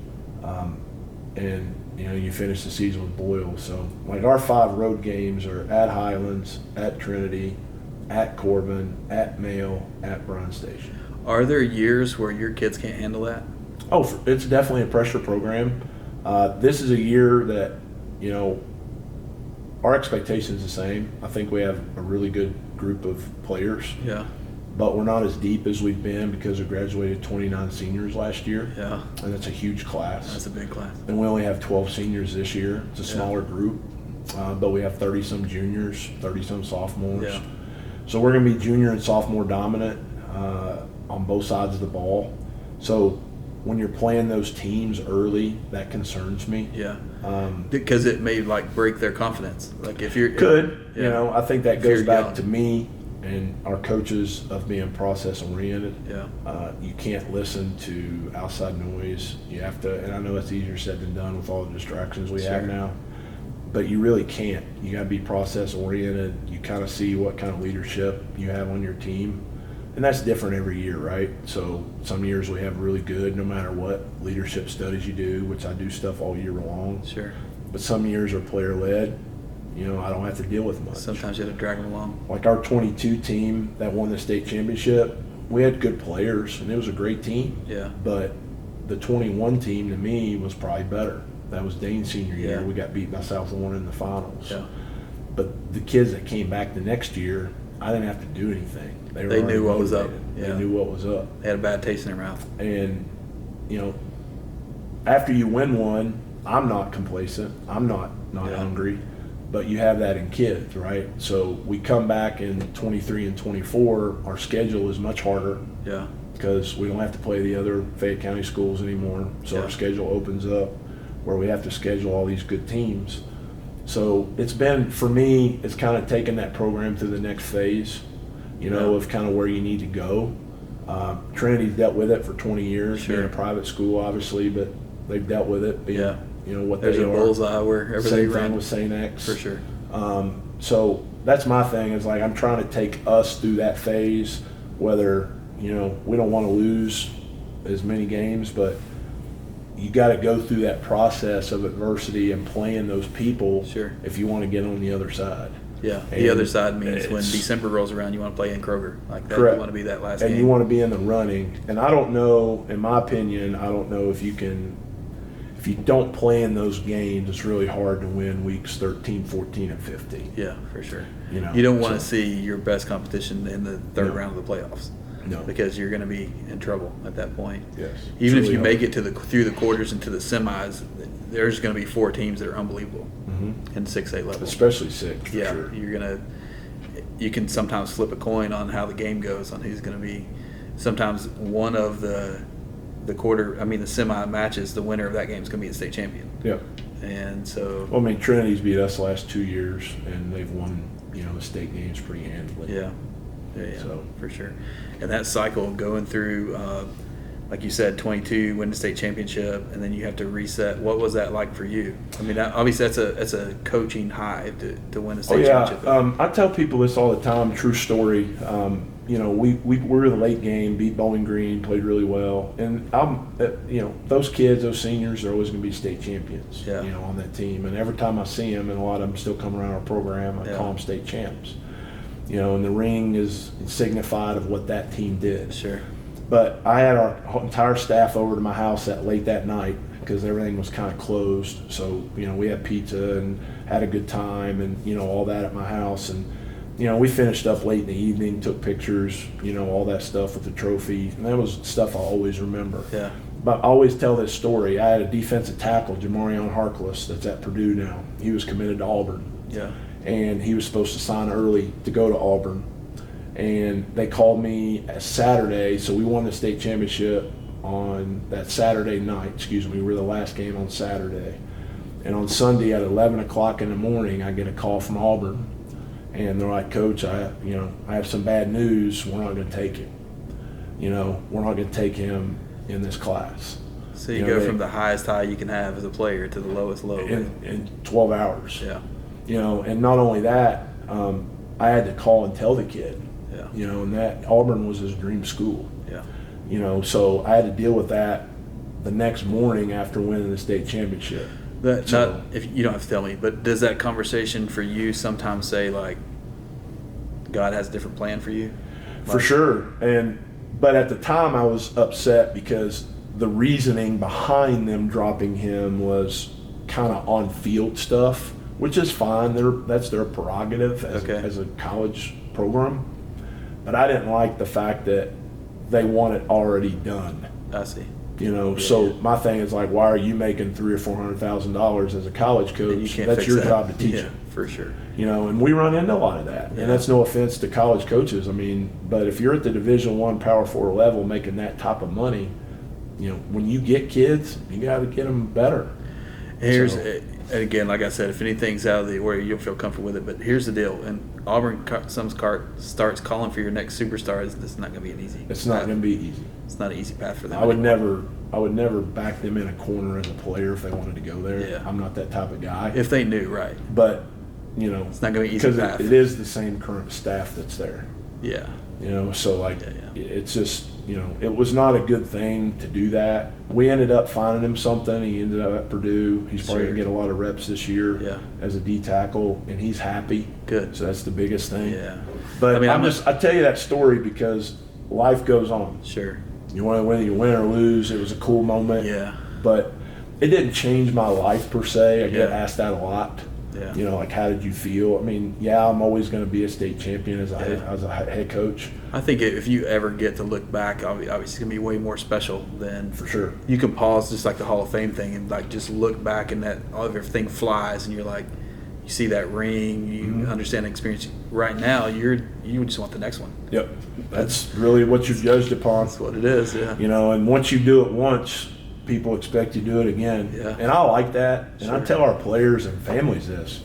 And you finish the season with Boyle. So, like, our 5 road games are at Highlands, at Trinity, at Corbin, at Mayo, at Bryan Station.
Are there years where your kids can't handle that?
Oh, it's definitely a pressure program. This is a year that, our expectation is the same. I think we have a really good group of players.
Yeah.
But we're not as deep as we've been because we graduated 29 seniors last year.
Yeah.
And that's a huge class.
That's a big class.
And we only have 12 seniors this year. It's a smaller group. But we have 30-some juniors, 30-some sophomores.
Yeah.
So we're going to be junior and sophomore dominant. on both sides of the ball. So when you're playing those teams early, that concerns me.
Yeah. Because it may like break their confidence. Like if you're
you know, I think that goes back
young.
to me and our coaches of being process oriented.
Yeah.
You can't listen to outside noise. You have to, and I know it's easier said than done with all the distractions we have now, but you really can't. You got to be process oriented. You kind of see what kind of leadership you have on your team. And that's different every year, right? So some years we have really good, no matter what leadership studies you do, which I do stuff all year long.
Sure.
But some years are player-led. You know, I don't have to deal with much.
Sometimes you have to drag them along.
Like our 22 team that won the state championship, we had good players, and it was a great team.
Yeah.
But the 21 team, to me, was probably better. That was Dane's senior year.
Yeah.
We got beat by South Warren in the finals.
Yeah.
But the kids that came back the next year, I didn't have to do anything.
They knew what was up.
They
Yeah.
knew what was up.
They had a bad taste in their mouth.
And, you know, after you win one, I'm not complacent. I'm not hungry. But you have that in kids, right? So we come back in 23 and 24, our schedule is much harder.
Yeah.
Because we don't have to play the other Fayette County schools anymore. So our schedule opens up where we have to schedule all these good teams. So it's been, for me, it's kind of taken that program to the next phase, you know, of kind of where you need to go. Trinity's dealt with it for 20 years, being a private school, obviously, but they've dealt with it being, you know, what
There's
they
a
are.
bullseye wherever they
Same
run.
thing with St. X.
For sure.
So that's my thing, is like I'm trying to take us through that phase, whether, you know, we don't want to lose as many games, but you got to go through that process of adversity and playing those people if you want to get on the other side.
Yeah,
and
the other side means when December rolls around, you want to play in Kroger. Like that,
correct.
You want to be that last
and
game.
you want to be in the running. And I don't know, in my opinion, I don't know if you can, if you don't play in those games, it's really hard to win weeks 13, 14, and 15.
Yeah, for sure.
You know,
you don't want to see your best competition in the third round of the playoffs.
No.
Because you're going to be in trouble at that point.
Yes.
Even if
really
you make it through the quarters and to the semis, there's going to be 4 teams that are unbelievable in 6A level.
Especially 6, for
yeah,
sure.
You can sometimes flip a coin on how the game goes, on who's going to be. Sometimes one of the semi matches, the winner of that game is going to be the state champion.
Yeah.
And so.
Well, I mean, Trinity's beat us the last 2 years, and they've won, you know, the state games pretty handily.
Yeah.
So.
For sure. And that cycle going through, like you said, 22, win the state championship, and then you have to reset. What was that like for you? I mean, obviously that's a coaching high to win a state championship.
I tell people this all the time, true story. You know, we were in the late game, beat Bowling Green, played really well. And, you know, those kids, those seniors, are always going to be state champions, you know, on that team. And every time I see them, and a lot of them still come around our program, I call them state champs. You know, and the ring is signified of what that team did.
Sure.
But I had our entire staff over to my house late that night because everything was kind of closed. So, you know, we had pizza and had a good time and, you know, all that at my house. And, you know, we finished up late in the evening, took pictures, you know, all that stuff with the trophy. And that was stuff I always remember.
Yeah.
But I always tell this story. I had a defensive tackle, Jamarion Harkless, that's at Purdue now. He was committed to Auburn.
Yeah.
And he was supposed to sign early to go to Auburn. And they called me a Saturday, so we won the state championship on that Saturday night. We were the last game on Saturday. And on Sunday at 11 o'clock in the morning, I get a call from Auburn. And they're like, Coach, I have some bad news. We're not going to take him. You know, we're not going to take him in this class.
So you go from the highest high you can have as a player to the lowest low.
In 12 hours.
Yeah.
You know, and not only that, I had to call and tell the kid.
Yeah.
You know, and that Auburn was his dream school.
Yeah.
You know, so I had to deal with that the next morning after winning the state championship.
If you don't have to tell me, but does that conversation for you sometimes say like, God has a different plan for you?
For sure. But at the time I was upset because the reasoning behind them dropping him was kind of on-field stuff, which is fine. That's their prerogative as a college program. But I didn't like the fact that they want it already done.
I see.
You know,
Yeah.
so my thing is like, why are you making $300,000 or $400,000 as a college
And
coach?
you can't
That's
fix
your
that.
job to teach
Yeah,
it.
for sure.
You know, and we run into a lot of that.
Yeah.
And that's no offense to college coaches. I mean, but if you're at the Division I Power 4 level making that type of money, you know, when you get kids, you got to get them better.
Here's
So-
and again, like I said, if anything's out of the where you'll feel comfortable with it. But here's the deal: and Auburn starts calling for your next superstar. It's not going to be an easy.
It's not going to be easy.
It's not an easy path for them.
I would
anymore.
never back them in a corner as a player if they wanted to go there.
Yeah.
I'm not that type of guy.
If they knew, right?
But, you know,
It's not going to be an easy
because
path.
it is the same current staff that's there.
Yeah.
You know, so like
Yeah.
it's just, you know, it was not a good thing to do that. We ended up finding him something. He ended up at Purdue. He's probably
Sure.
gonna get a lot of reps this year
Yeah.
as a D tackle, and he's happy.
Good.
So that's the biggest thing.
Yeah.
But
I mean,
I tell you that story because life goes on.
Sure.
You want to whether you win or lose. It was a cool moment.
Yeah.
But it didn't change my life per se. I get
Yeah.
asked that a lot.
Yeah.
You know, like, how did you feel? I mean, yeah, I'm always going to be a state champion as a head coach.
I think if you ever get to look back, obviously it's going to be way more special than
For sure.
You can pause just like the Hall of Fame thing and like just look back and that all of everything flies and you're like, you see that ring, you understand the experience. Right now, you just want the next one.
Yep. That's really what you're judged upon.
That's what it is. Yeah.
You know, and once you do it once, people expect you to do it again.
Yeah.
And I like that. And I
Sure.
tell our players and families this.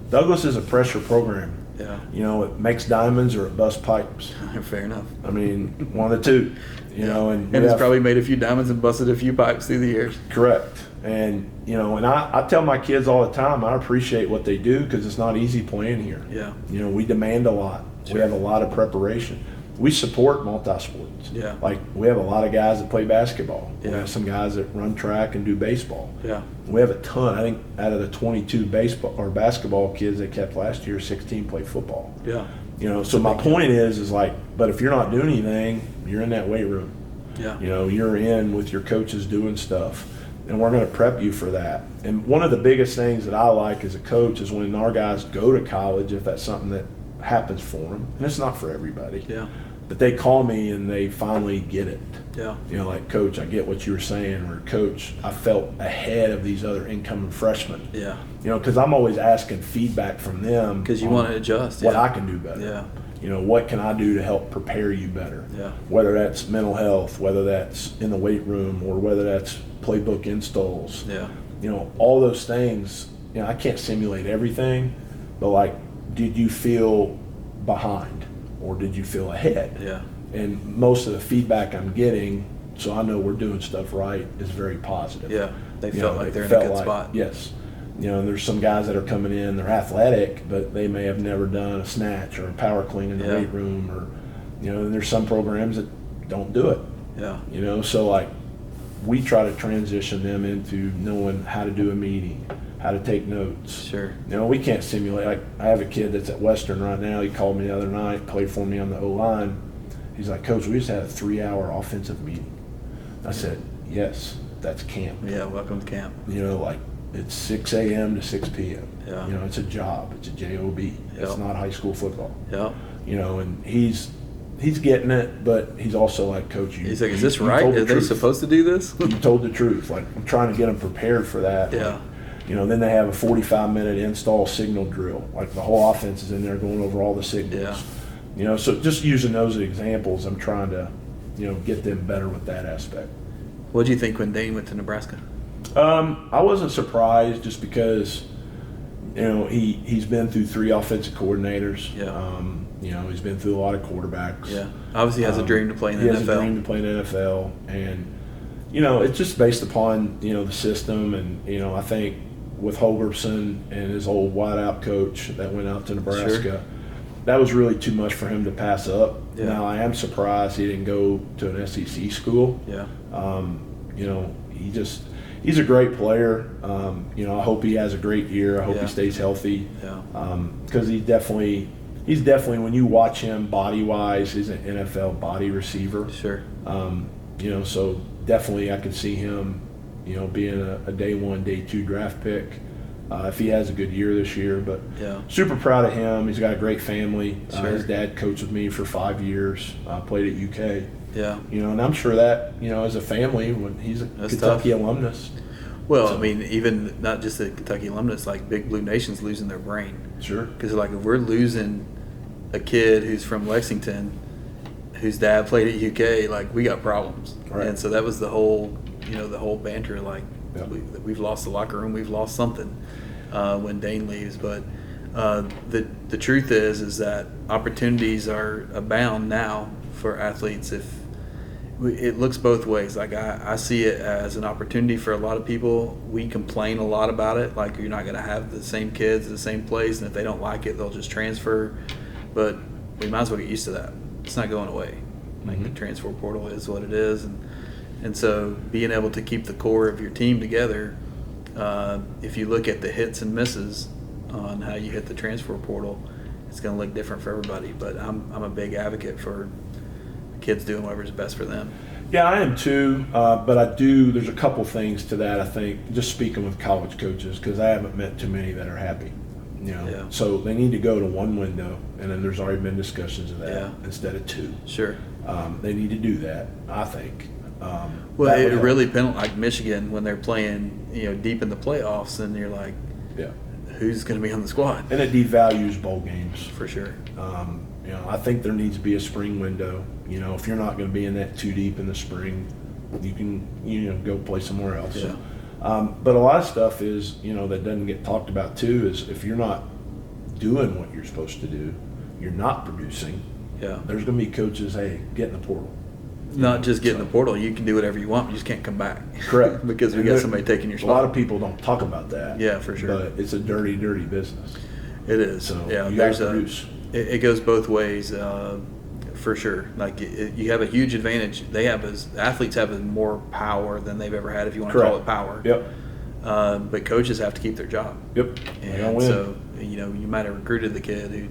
Douglass is a pressure program.
Yeah.
You know, it makes diamonds or it busts pipes.
Fair enough.
I mean, one of the two. You know, and
it's
we have-
probably made a few diamonds and busted a few pipes through the years.
correct. And, you know, and I tell my kids all the time, I appreciate what they do because it's not easy playing here.
Yeah.
You know, we demand a lot.
Sure.
We have a lot of preparation. We support multi-sports.
Yeah.
Like, we have a lot of guys that play basketball. We
Yeah.
have some guys that run track and do baseball.
Yeah.
We have a ton. I think out of the 22 baseball or basketball kids they kept last year, 16 play football.
Yeah.
You know, so my point is like, but if you're not doing anything, you're in that weight room.
Yeah.
You know, you're in with your coaches doing stuff, and we're going to prep you for that. And one of the biggest things that I like as a coach is when our guys go to college, if that's something that happens for them, and it's not for everybody,
Yeah.
but they call me and they finally get it.
Yeah.
You know, like, Coach, I get what you were saying, or Coach, I felt ahead of these other incoming freshmen.
Yeah.
You know, because I'm always asking feedback from them.
Because you
on
want to adjust.
what
Yeah.
I can do better.
Yeah.
You know, what can I do to help prepare you better?
Yeah.
Whether that's mental health, whether that's in the weight room, or whether that's playbook installs.
Yeah.
You know, all those things, you know, I can't simulate everything, but like, did you feel behind or did you feel ahead?
Yeah.
And most of the feedback I'm getting, so I know we're doing stuff right, is very positive.
Yeah. They
You
felt
know,
like they're in
felt
a good
like-
spot.
Yes. You know, and there's some guys that are coming in, they're athletic, but they may have never done a snatch or a power clean in the
Yeah.
weight room, or, you know, and there's some programs that don't do it.
Yeah.
You know, so like, we try to transition them into knowing how to do a meeting, how to take notes.
Sure.
You know, we can't simulate. Like, I have a kid that's at Western right now. He called me the other night, played for me on the O-line. He's like, Coach, we just had a 3-hour offensive meeting. I said, yes, that's camp.
Yeah. Welcome to camp.
You know, like, it's 6 a.m. to 6 p.m.
Yeah.
You know, it's a job. It's a job. It's
Yep.
not high school football.
Yeah.
You know, and he's getting it, but he's also like, Coach, you.
He's like, is this
you
right?
told the
Are they
truth.
supposed to do this?
You told the truth. Like, I'm trying to get them prepared for that.
Yeah.
Like, you know, then they have a 45-minute install signal drill. Like, the whole offense is in there going over all the signals.
Yeah.
You know, so just using those as examples, I'm trying to, you know, get them better with that aspect.
What did you think when Dane went to Nebraska?
I wasn't surprised just because, you know, he's been through 3 offensive coordinators.
Yeah.
You know, he's been through a lot of quarterbacks.
Yeah. Obviously has a dream to play in the
He
NFL.
has a dream to play in the NFL. And, you know, it's just based upon, you know, the system. And, you know, I think with Holgerson and his old wideout coach that went out to Nebraska,
Sure.
that was really too much for him to pass up.
Yeah.
Now, I am surprised he didn't go to an SEC school.
Yeah.
You know, he's a great player. You know, I hope he has a great year. I hope
Yeah.
he stays healthy.
Yeah.
Because he's definitely, when you watch him body-wise, he's an NFL body receiver.
Sure.
You know, so definitely I could see him, you know, being a day 1, day 2 draft pick if he has a good year this year. But
Yeah.
super proud of him. He's got a great family.
Sure.
His dad coached with me for 5 years. Played at UK.
Yeah.
And I'm sure that, as a family, when he's a
That's
Kentucky
tough.
alumnus.
Well,
So-
I mean, even not just the Kentucky alumnus, like Big Blue Nation's losing their brain.
Sure.
Because, like, if we're losing a kid who's from Lexington, whose dad played at UK, like, we got problems.
Right.
And so that was the whole banter, like,
Yeah.
we've lost the locker room, we've lost something when Dane leaves. But the truth is that opportunities are abound now for athletes. If it looks both ways. Like, I see it as an opportunity for a lot of people. We complain a lot about it. Like, you're not going to have the same kids at the same place, and if they don't like it, they'll just transfer. But we might as well get used to that. It's not going away. Like, the transfer portal is what it is. And so being able to keep the core of your team together, if you look at the hits and misses on how you hit the transfer portal, it's going to look different for everybody. But I'm a big advocate for kids doing whatever's best for them.
Yeah, I am too. But there's a couple things to that, I think, just speaking with college coaches, because I haven't met too many that are happy.
Yeah.
So they need to go to one window, and then there's already been discussions of that
Yeah.
instead of two.
Sure.
They need to do that, I think.
Well,
That
it
would help.
really like Michigan when they're playing, deep in the playoffs, and you're like,
Yeah.
who's going to be on the squad?
And it devalues bowl games.
For sure.
I think there needs to be a spring window. If you're not going to be in that too deep in the spring, you can, go play somewhere else.
Yeah.
But a lot of stuff is, that doesn't get talked about too, is if you're not doing what you're supposed to do, you're not producing,
Yeah.
there's going to be coaches, hey, get in the portal.
Not just get in the portal. You can do whatever you want. You just can't come back.
Correct.
Because we
And
got
there-
somebody taking your
A
spot.
lot of people don't talk about that.
Yeah, for sure.
But it's a dirty, dirty business.
It is.
So
Yeah.
you
There's
gotta produce.
It goes both ways, for sure. Like, you have a huge advantage. Athletes have more power than they've ever had, if you want to call it power.
Yep.
But coaches have to keep their job.
Yep. They gotta
And
win.
so, you might have recruited the kid who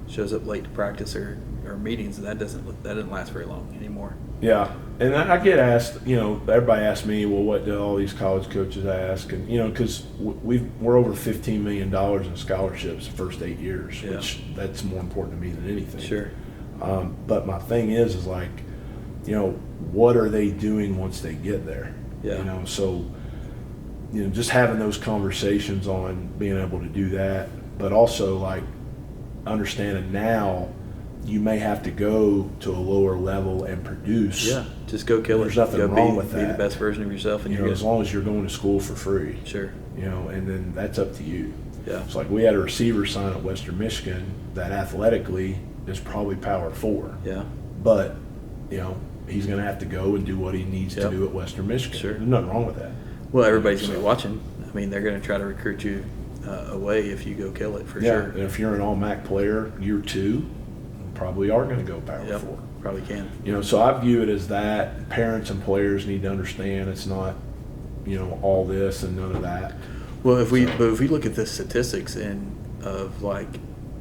shows up late to practice or meetings, and that didn't last very long anymore.
Yeah, and I get asked, everybody asks me, well, what do all these college coaches ask? And, because we're over $15 million in scholarships the first 8 years,
Yeah.
which that's more important to me than anything.
Sure.
But my thing is like, what are they doing once they get there?
Yeah.
So, just having those conversations on being able to do that, but also like understanding now you may have to go to a lower level and produce.
Yeah, just go kill it.
There's nothing
Go
wrong
be,
with
Be the
that.
best version of yourself, and
As long as you're going to school for free.
Sure.
And then that's up to you.
Yeah.
It's like we had a receiver sign at Western Michigan that athletically is probably power 4.
Yeah.
But, he's going to have to go and do what he needs
Yep.
to do at Western Michigan.
Sure.
There's nothing wrong with that.
Well, everybody's going to be watching. I mean, they're going to try to recruit you away if you go kill it, for sure.
And if you're an all-MAC player year 2, you probably are going to go power
Yep,
4.
probably can.
So I view it as that. Parents and players need to understand it's not, all this and none of that.
Well, if we look at the statistics of like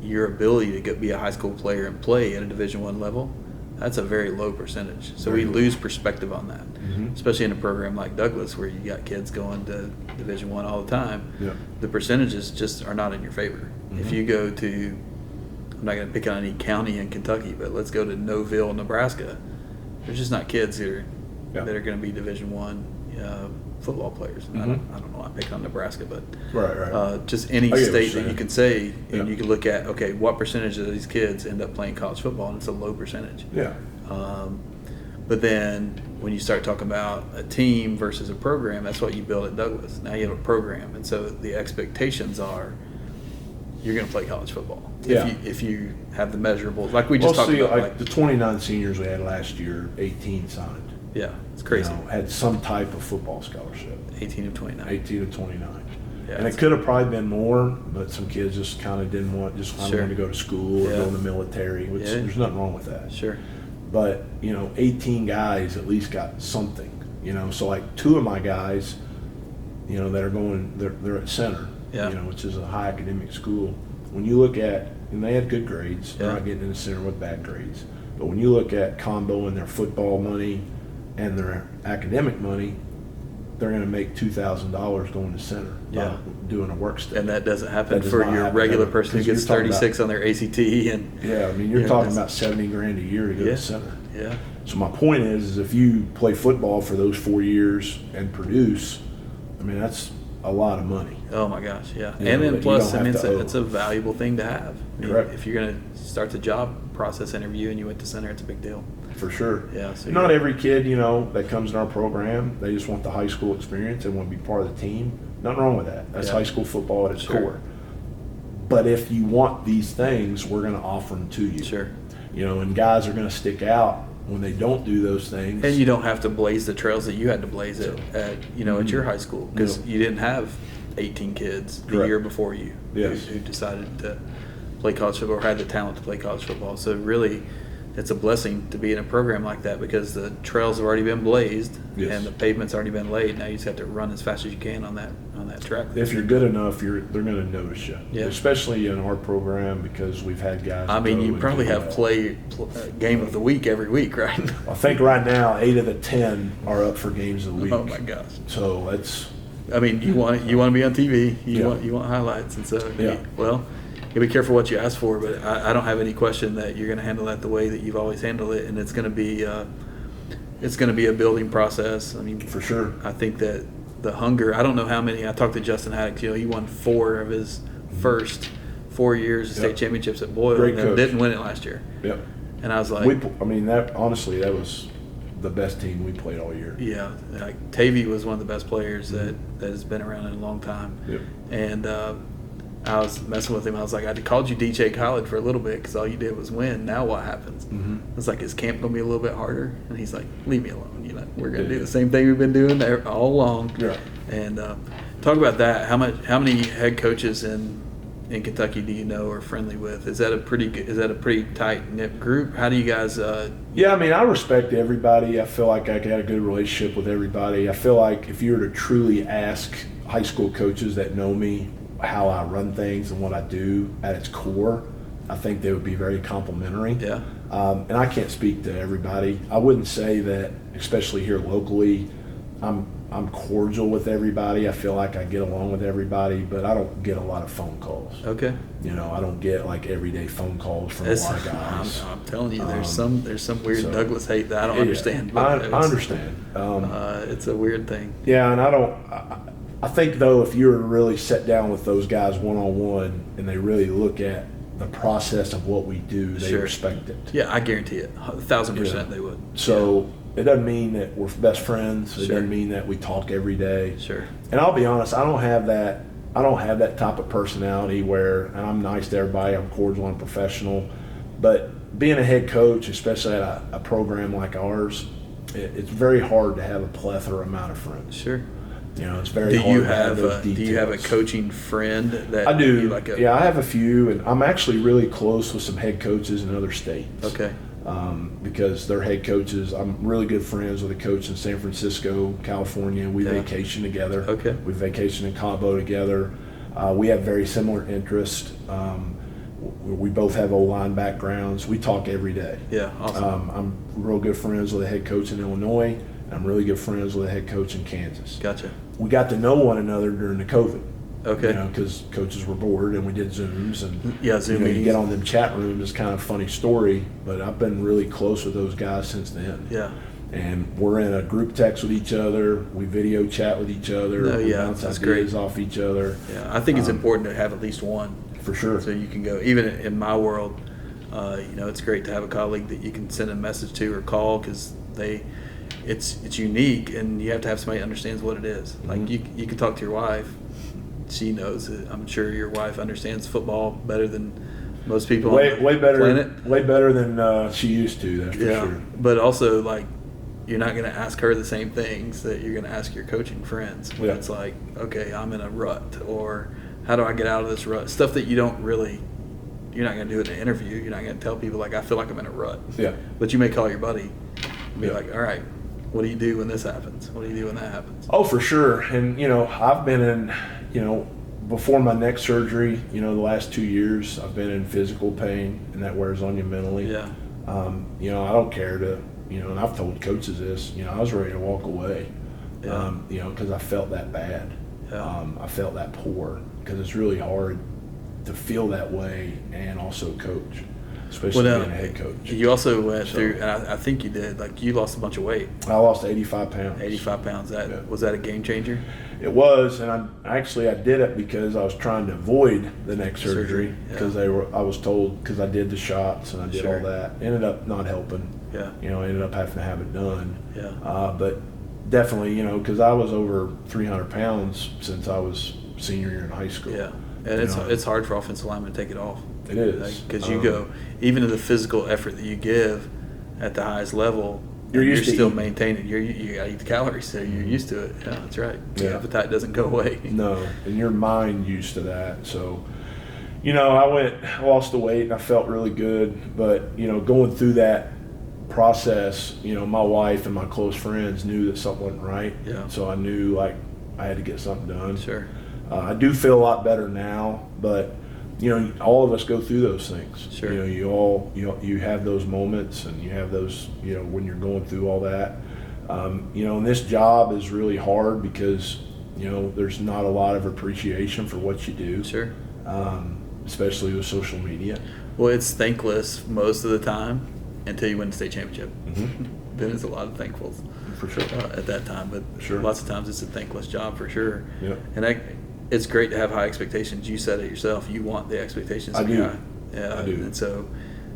your ability to be a high school player and play at a Division I level, that's a very low percentage. So we lose perspective on that, especially in a program like Douglass where you got kids going to Division I all the time.
Yeah.
The percentages just are not in your favor. If you go to, I'm not going to pick on any county in Kentucky, but let's go to Noville, Nebraska. There's just not kids here that are going to be Division I football players. I don't know. I pick on Nebraska, but
Right.
just any
I get what
state
you're
that you
saying.
can say, and
Yeah.
you can look at, okay, what percentage of these kids end up playing college football, and it's a low percentage.
Yeah.
But then when you start talking about a team versus a program, that's what you build at Douglass. Now you have a program, and so the expectations are you're going to play college football.
Yeah.
If you have the measurables, like we just talked about.
Like the 29 seniors we had last year, 18 signed.
Yeah, it's crazy.
Had some type of football scholarship.
18 of 29.
18 to 29.
Yeah,
And it could have probably been more, but some kids just kind of didn't want,
Sure.
wanted to go to school or
Yeah.
go in the military, which
Yeah.
there's nothing wrong with that.
Sure.
But, 18 guys at least got something, So like 2 of my guys, that are going, they're at Center,
Yeah.
which is a high academic school. When you look at, and they had good grades, they're
Yeah.
not getting into Center with bad grades. But when you look at combo and their football money and their academic money, they're going to make $2,000 going to Center.
Yeah.
Doing a work study.
And that doesn't happen
That does
for
not
your
happen
regular
ever,
person who
'cause you're
gets
talking
36 on their ACT. And
Yeah, I mean, you're
Yeah,
talking
that's-
about $70,000 a year to go
Yeah.
to Center.
yeah,
So my point is if you play football for those 4 years and produce, I mean, that's a lot of money.
Oh my gosh, yeah.
You
And
know,
then
that
plus,
you
I
don't
mean,
have to
it's a valuable thing to have. I mean,
Correct.
if you're going to start the job process interview and you went to center, it's a big deal.
For sure.
Yeah. So
Not every kid, that comes in our program, they just want the high school experience and want to be part of the team. Nothing wrong with that. That's high school football at its core. But if you want these things, we're going to offer them to you.
Sure.
And guys are going to stick out when they don't do those things.
And you don't have to blaze the trails that you had to blaze at your high school, because you didn't have 18 kids the
Correct.
year before you who decided to play college football or had the talent to play college football. So really, it's a blessing to be in a program like that, because the trails have already been blazed and the pavement's already been laid. Now you just have to run as fast as you can on that track.
If you're good enough, they're going to notice you.
Yeah.
Especially in our program, because we've had guys.
I mean,
go
you
and
probably
do
have
well.
game of the week every week, right?
I think right now 8 of the 10 are up for games of the week.
Oh my gosh!
So that's.
I mean, you want to be on TV. You want highlights, and so you be careful what you ask for. But I don't have any question that you're going to handle that the way that you've always handled it, and it's going to be a building process. I mean,
For sure.
I think that the hunger. I don't know how many. I talked to Justin Haddock. He won 4 of his first 4 years of state championships at Boyle,
Great
and
coach.
didn't win it last year.
Yep.
And I was like,
that was the best team we played all year.
yeah, like Tavy was one of the best players that has been around in a long time.
Yep.
And I was messing with him. I was like, I called you DJ Khaled for a little bit because all you did was win. Now what happens?
Mm-hmm.
I was like, is camp going to be a little bit harder? And he's like, leave me alone. We're going to do the same thing we've been doing there all along.
Yeah.
And talk about that. How many head coaches in Kentucky do you know are friendly with? Is that a pretty tight knit group? How do you guys?
Yeah, I mean, I respect everybody. I feel like I got a good relationship with everybody. I feel like if you were to truly ask high school coaches that know me how I run things and what I do at its core, I think they would be very complimentary.
Yeah.
And I can't speak to everybody. I wouldn't say that, especially here locally, I'm cordial with everybody. I feel like I get along with everybody, but I don't get a lot of phone calls.
Okay.
I don't get like everyday phone calls from a lot of guys.
I'm telling you, there's some weird Douglass hate that I don't understand.
I
But
understand.
it's a weird thing.
Yeah, and I think though, if you were to really sit down with those guys one-on-one and they really look at the process of what we do, they respect it.
Yeah, I guarantee it. 1,000% they would.
So it doesn't mean that we're best friends. It doesn't mean that we talk every day.
Sure.
And I'll be honest, I don't have that type of personality where I'm nice to everybody, I'm cordial and professional. But being a head coach, especially at a program like ours, it's very hard to have a plethora amount of friends.
Sure.
It's very hard to have those details.
Do you have a coaching friend that
I do?
You like
I have a few, and I'm actually really close with some head coaches in other states.
Okay.
Because they're head coaches. I'm really good friends with a coach in San Francisco, California. We vacation together.
Okay.
We vacation in Cabo together. We have very similar interests. We both have O-line backgrounds. We talk every day.
Yeah, awesome.
I'm real good friends with a head coach in Illinois. I'm really good friends with a head coach in Kansas.
Gotcha.
We got to know one another during the COVID.
Okay.
Because coaches were bored and we did Zooms and
Zoom
you
meetings.
get on them chat rooms. It's kind of a funny story, but I've been really close with those guys since then.
Yeah.
And we're in a group text with each other. We video chat with each other. We bounce
that's
ideas
great.
off each other.
Yeah, I think it's important to have at least one.
For sure.
So you can go. Even in my world, it's great to have a colleague that you can send a message to or call because it's unique, and you have to have somebody that understands what it is.
Mm-hmm.
Like you can talk to your wife. She knows it. I'm sure your wife understands football better than most people on the planet.
Way better than she used to, that's for sure.
But also, like, you're not going to ask her the same things that you're going to ask your coaching friends. When it's like, okay, I'm in a rut, or how do I get out of this rut? Stuff that you're not going to do in an interview. You're not going to tell people, like, I feel like I'm in a rut.
Yeah.
But you may call your buddy and be like, all right, what do you do when this happens? What do you do when that happens?
Oh, for sure. And, I've been in, before my neck surgery, the last 2 years, I've been in physical pain, and that wears on you mentally.
Yeah.
I don't care to, and I've told coaches this, I was ready to walk away, because I felt that bad.
Yeah.
I felt that poor because it's really hard to feel that way and also coach. especially being a head coach.
You also went through, and I think you did, like you lost a bunch of weight.
I lost 85 pounds.
85 pounds. Was that a game changer?
It was, and I did it because I was trying to avoid the neck surgery because I was told, because I did the shots and I did all that. Ended up not helping.
Yeah.
Ended up having to have it done.
Yeah.
But definitely, because I was over 300 pounds since I was senior year in high school.
Yeah. And it's hard for offensive linemen to take it off.
It is.
Because you go, even to the physical effort that you give at the highest level,
you're
still maintaining. You got to eat the calories, so you're used to it. Yeah, that's right. The appetite doesn't go away.
No, and your mind used to that. So, I lost the weight, and I felt really good. But, going through that process, my wife and my close friends knew that something wasn't right.
Yeah.
So I knew, I had to get something done.
Sure.
I do feel a lot better now, but all of us go through those things.
Sure.
You have those moments, and you have those, when you're going through all that. And this job is really hard because, there's not a lot of appreciation for what you do.
Sure.
Especially with social media.
Well, it's thankless most of the time until you win the state championship.
Mm-hmm.
Then it's a lot of thankfuls.
For sure.
At that time, but
sure.
Lots of times it's a thankless job for sure.
Yeah.
And it's great to have high expectations. You said it yourself. You want the expectations
to be high.
Yeah,
I do.
And so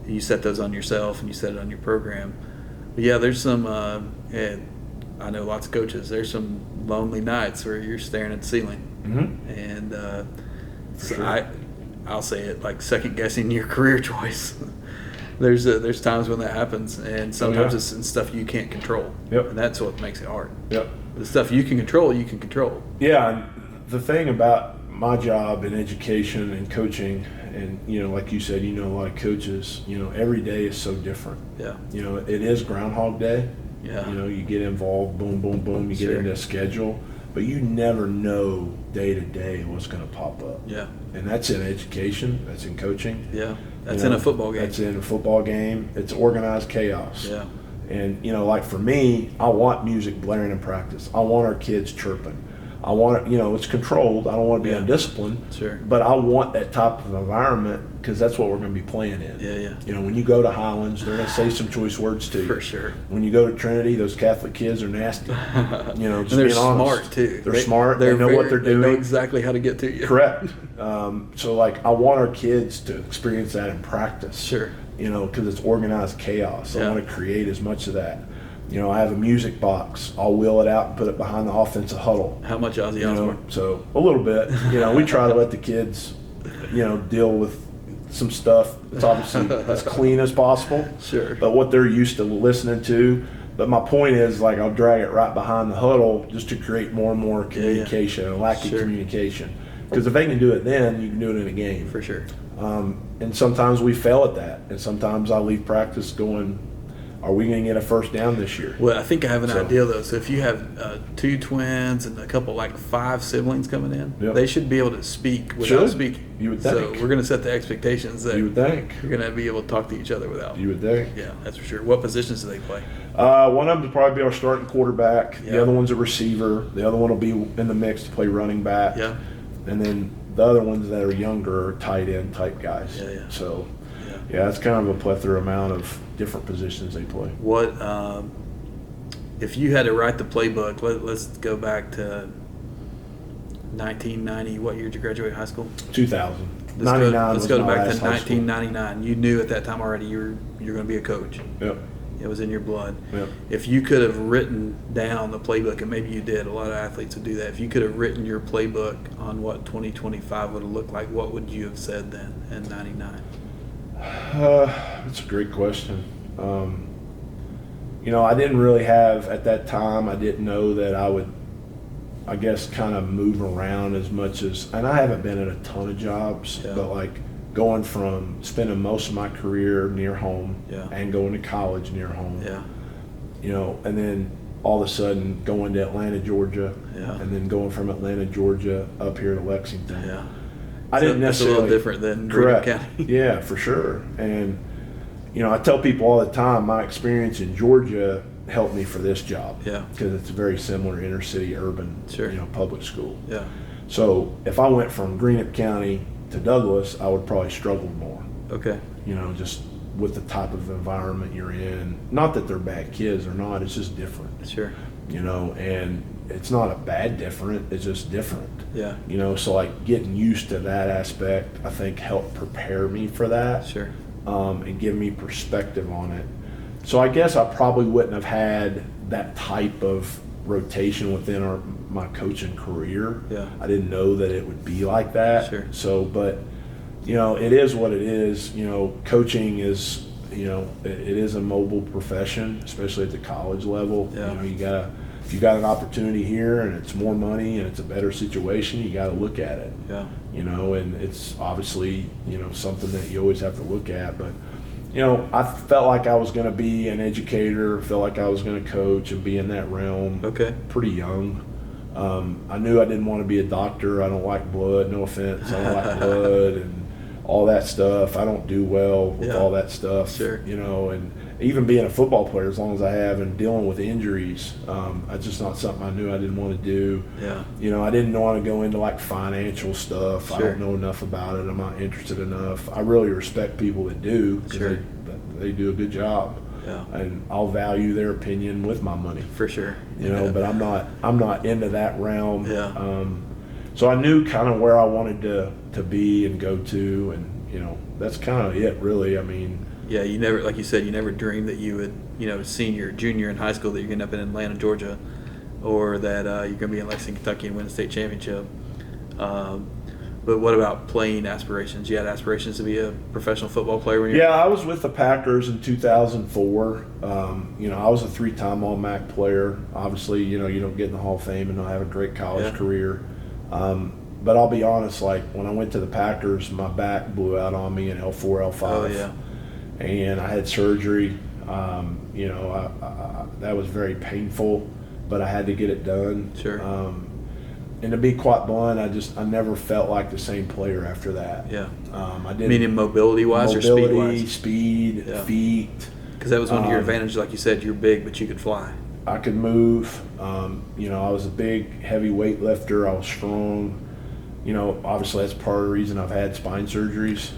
you set those on yourself, and you set it on your program. But yeah, there's some. And I know lots of coaches. There's some lonely nights where you're staring at the ceiling, and
sure.
I'll say it, like second guessing your career choice. There's times when that happens, and sometimes it's in stuff you can't control.
Yep.
And that's what makes it hard.
Yep.
The stuff you can control, you can control.
Yeah, and the thing about my job in education and coaching, and like you said, a lot of coaches, every day is so different.
Yeah.
It is Groundhog Day.
Yeah.
You get involved, boom, boom, boom, you get into a schedule, but you never know day to day what's going to pop up.
Yeah.
And that's in education, that's in coaching.
Yeah. That's in a football game.
That's in a football game. It's organized chaos.
Yeah.
And, like for me, I want music blaring in practice. I want our kids chirping. I want it, it's controlled. I don't want to be undisciplined.
Sure.
But I want that type of environment because that's what we're going to be playing in.
Yeah.
When you go to Highlands, they're going to say some choice words to you.
For sure.
When you go to Trinity, those Catholic kids are nasty. Just
and they're
being honest.
smart too.
They're smart. They know what they're doing.
They know exactly how to get to you.
Correct. So I want our kids to experience that in practice.
Sure.
Because it's organized chaos. I want to create as much of that. I have a music box. I'll wheel it out and put it behind the offensive huddle.
How much Ozzy Osbourne?
So a little bit. We try to let the kids, deal with some stuff that's obviously as clean as possible.
Sure.
But what they're used to listening to. But my point is, I'll drag it right behind the huddle just to create more and more communication and lack of communication. Because if they can do it then, you can do it in a game.
For sure.
And sometimes we fail at that. And sometimes I leave practice going, are we going to get a first down this year?
Well, I think I have an idea, though. So if you have 2 twins and a couple, 5 siblings coming in, they should be able to speak without speaking.
You would think.
So we're going to set the expectations that
you would think
you're going to be able to talk to each other without.
You would think.
Yeah, that's for sure. What positions do they play?
One of them will probably be our starting quarterback.
Yeah.
The other one's a receiver. The other one will be in the mix to play running back.
Yeah.
And then the other ones that are younger are tight end type guys.
Yeah.
So, it's kind of a plethora amount of different positions they play.
What if you had to write the playbook? Let's go back to 1990. What year did you graduate high school?
2000.
Let's go back to 1999. You knew at that time already you're going to be a coach.
Yep.
It was in your blood.
Yep.
If you could have written down the playbook, and maybe you did, a lot of athletes would do that. If you could have written your playbook on what 2025 would have looked like, what would you have said then in 99?
That's a great question. I didn't really have, at that time, I didn't know that I would, I guess, kind of move around as much as, and I haven't been at a ton of jobs, but going from spending most of my career near home and going to college near home, and then all of a sudden going to Atlanta, Georgia, and then going from Atlanta, Georgia up here to Lexington.
Yeah.
I didn't necessarily.
It's a little different than
Correct.
Greenup County.
Yeah, for sure. And, I tell people all the time, my experience in Georgia helped me for this job.
Yeah.
Because it's a very similar inner city, urban, public school.
Yeah.
So if I went from Greenup County to Douglass, I would probably struggle more.
Okay.
Just with the type of environment you're in. Not that they're bad kids or not, it's just different.
Sure.
You know, and it's not a bad different, it's just different.
Yeah.
You know, so like getting used to that aspect, I think helped prepare me for that.
Sure.
And give me perspective on it. So I guess I probably wouldn't have had that type of rotation within my coaching career.
Yeah.
I didn't know that it would be like that.
Sure.
So, but, you know, it is what it is. You know, coaching is, you know, it is a mobile profession, especially at the college level.
Yeah.
You know, if you got an opportunity here and it's more money and it's a better situation, you got to look at it.
Yeah.
You know, and it's obviously, you know, something that you always have to look at. But, you know, I felt like I was going to be an educator, felt like I was going to coach and be in that realm.
Okay.
Pretty young. I knew I didn't want to be a doctor. I don't like blood, no offense. I don't like blood and all that stuff. I don't do well with all that stuff.
Sure.
You know, and even being a football player as long as I have and dealing with injuries, that's just not something I knew I didn't want to do.
Yeah.
You know, I didn't want to go into like financial stuff.
Sure.
I don't know enough about it. I'm not interested enough. I really respect people that do because
Sure.
they do a good job.
Yeah.
And I'll value their opinion with my money.
For sure.
You know, but I'm not into that realm.
Yeah.
So I knew kind of where I wanted to be and go to, and you know, that's kind of it really. I mean,
yeah, you never, like you said, you never dreamed that you would, you know, junior in high school, that you're going to end up in Atlanta, Georgia, or that you're going to be in Lexington, Kentucky and win a state championship. But what about playing aspirations? You had aspirations to be a professional football player when you were...
Yeah, I was with the Packers in 2004. You know, I was a 3-time All-MAC player. Obviously, you know, you don't get in the Hall of Fame and not have a great college career. But I'll be honest, like when I went to the Packers, my back blew out on me in L4, L5.
Oh, yeah.
And I had surgery. You know, that was very painful, but I had to get it done.
Sure.
And to be quite blunt, I never felt like the same player after that.
Yeah.
I didn't.
Meaning mobility-wise or speed-wise?
Speed, feet.
Because that was one of your advantages, like you said, you're big, but you could fly.
I could move. You know, I was a big, heavy weightlifter. I was strong. You know, obviously that's part of the reason I've had spine surgeries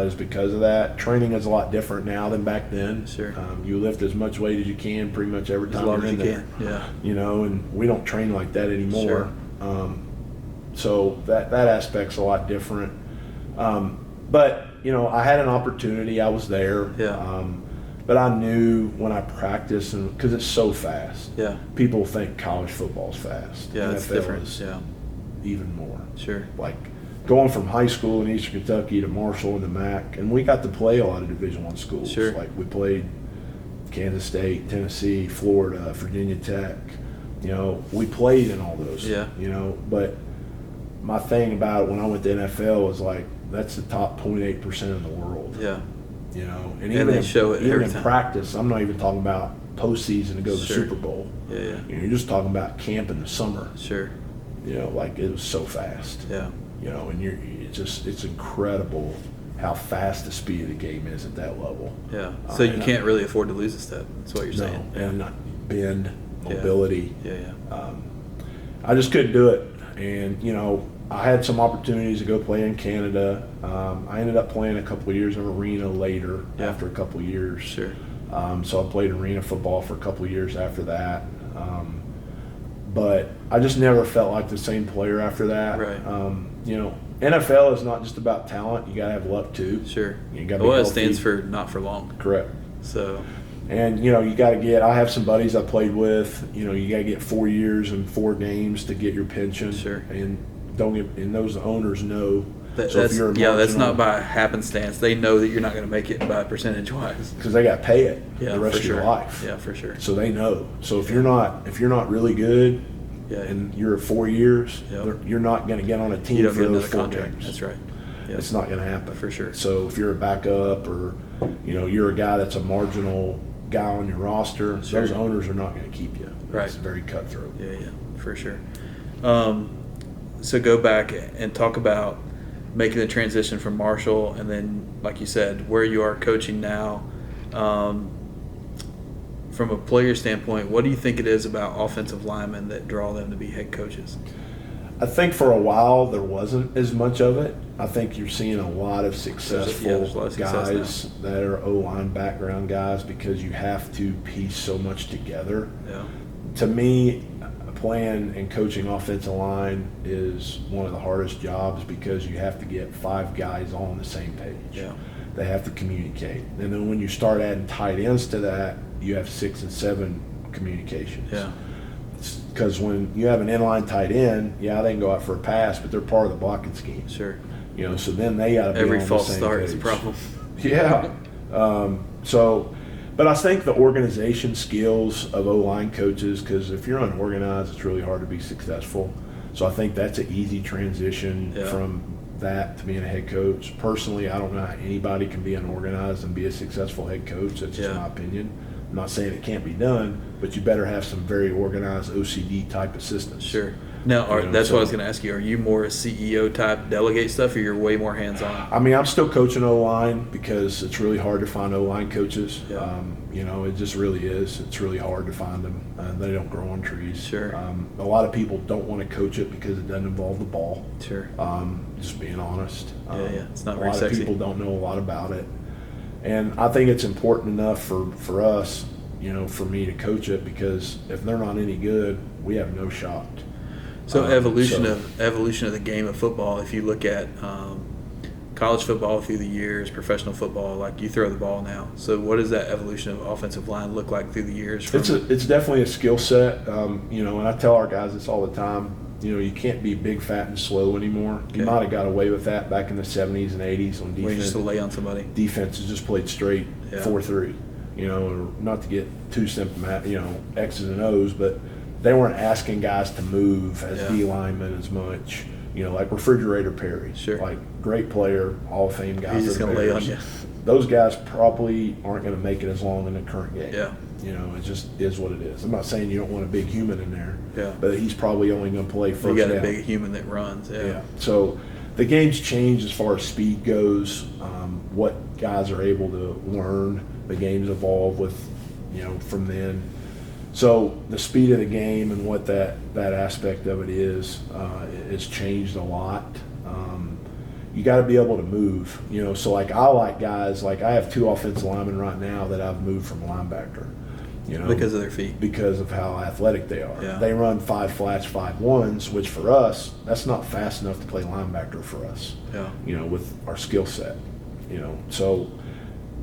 is because of that. Training is a lot different now than back then.
Sure.
You lift as much weight as you can pretty much every time you're in there.
Yeah.
You know, and we don't train like that anymore.
Sure.
So that aspect's a lot different. But, you know, I had an opportunity. I was there.
Yeah.
But I knew when I practiced, and because it's so fast.
Yeah.
People think college football's fast.
Yeah, it's
NFL
different.
is
Yeah.
even more.
Sure.
Like going from high school in Eastern Kentucky to Marshall and the MAC, and we got to play a lot of Division I schools.
Sure.
Like we played Kansas State, Tennessee, Florida, Virginia Tech. You know, we played in all those.
Yeah.
You know, but my thing about it when I went to NFL was like that's the top 0.8% in the world.
Yeah.
You know, and
they show it
even
every
in
time.
practice, I'm not even talking about postseason to go to the
Sure.
Super Bowl.
Yeah, yeah.
You know, you're just talking about camp in the summer.
Sure.
You know, like it was so fast.
Yeah.
You know, and it's incredible how fast the speed of the game is at that level.
Yeah. So you can't really afford to lose a step. That's what you're saying.
No, and not bend, mobility.
Yeah.
I just couldn't do it. And, you know, I had some opportunities to go play in Canada. I ended up playing a couple of years of arena later after a couple of years.
Sure.
So I played arena football for a couple of years after that. But I just never felt like the same player after that.
Right.
You know, NFL is not just about talent. You got to have luck too.
Sure.
You got to be
it
healthy.
stands for not for long.
Correct.
So.
And, you know, you got to get – I have some buddies I played with. You know, you got to get 4 years and 4 games to get your pension.
Sure.
And those owners know.
That's not by happenstance. They know that you're not going to make it by percentage-wise.
Because they got to pay it the rest of your life.
Yeah, for sure.
So they know. So if you're not really good and you're at 4 years, you're not going to get on a team for those 4 games.
That's right. Yep.
It's not going to happen.
For sure.
So if you're a backup or, you know, you're a guy that's a marginal guy on your roster, those owners are not going to keep you.
Right.
It's very cutthroat.
Yeah, for sure. So go back and talk about making the transition from Marshall and then, like you said, where you are coaching now. From a player standpoint, what do you think it is about offensive linemen that draw them to be head coaches?
I think for a while there wasn't as much of it. I think you're seeing a lot of successful
there's a lot of success
guys that are O-line background guys because you have to piece so much together.
Yeah.
To me, playing and coaching offensive line is one of the hardest jobs because you have to get 5 guys all on the same page.
Yeah.
They have to communicate. And then when you start adding tight ends to that, you have 6 and 7 communications.
Yeah.
Because when you have an inline tight end, they can go out for a pass, but they're part of the blocking scheme.
Sure.
So then they got to be
Every
on
false
the same
start
page.
is a problem.
Yeah. But I think the organization skills of O-line coaches, because if you're unorganized, it's really hard to be successful. So I think that's an easy transition from that to being a head coach. Personally, I don't know how anybody can be unorganized and be a successful head coach. That's just my opinion. I'm not saying it can't be done, but you better have some very organized OCD type assistants.
Sure. Now, that's what I was going to ask you. Are you more a CEO type delegate stuff, or you're way more hands-on?
I mean, I'm still coaching O-line because it's really hard to find O-line coaches.
Yeah.
It just really is. It's really hard to find them. They don't grow on trees.
Sure.
A lot of people don't want to coach it because it doesn't involve the ball.
Sure.
Just being honest.
It's not
a
very
lot
sexy.
of people don't know a lot about it. And I think it's important enough for us, for me to coach it, because if they're not any good, we have no shot.
So evolution of the game of football. If you look at college football through the years, professional football, like you throw the ball now. So what does that evolution of offensive line look like through the years?
It's definitely a skill set. And I tell our guys this all the time. You can't be big, fat, and slow anymore. Okay. You might have got away with that back in the 70s and 80s on defense.
When you just lay on somebody.
Defenses just played straight 4-3. Or not to get too symptomatic, X's and O's, but they weren't asking guys to move as D linemen as much. Like Refrigerator Perry.
Sure.
Like great player, Hall of Fame guy.
He's just going to lay on you.
Those guys probably aren't going to make it as long in the current game.
Yeah.
It just is what it is. I'm not saying you don't want a big human in there.
Yeah.
But he's probably only going to play first down.
You got a big human that runs. Yeah.
So the game's changed as far as speed goes. What guys are able to learn. The game's evolved with, from then. So the speed of the game and what that aspect of it is, it's changed a lot. You got to be able to move, So like I like guys, like I have 2 offensive linemen right now that I've moved from linebacker,
because of their feet,
because of how athletic they are.
Yeah.
They run 5 flats, 5 ones, which for us, that's not fast enough to play linebacker for us.
Yeah.
With our skill set, So,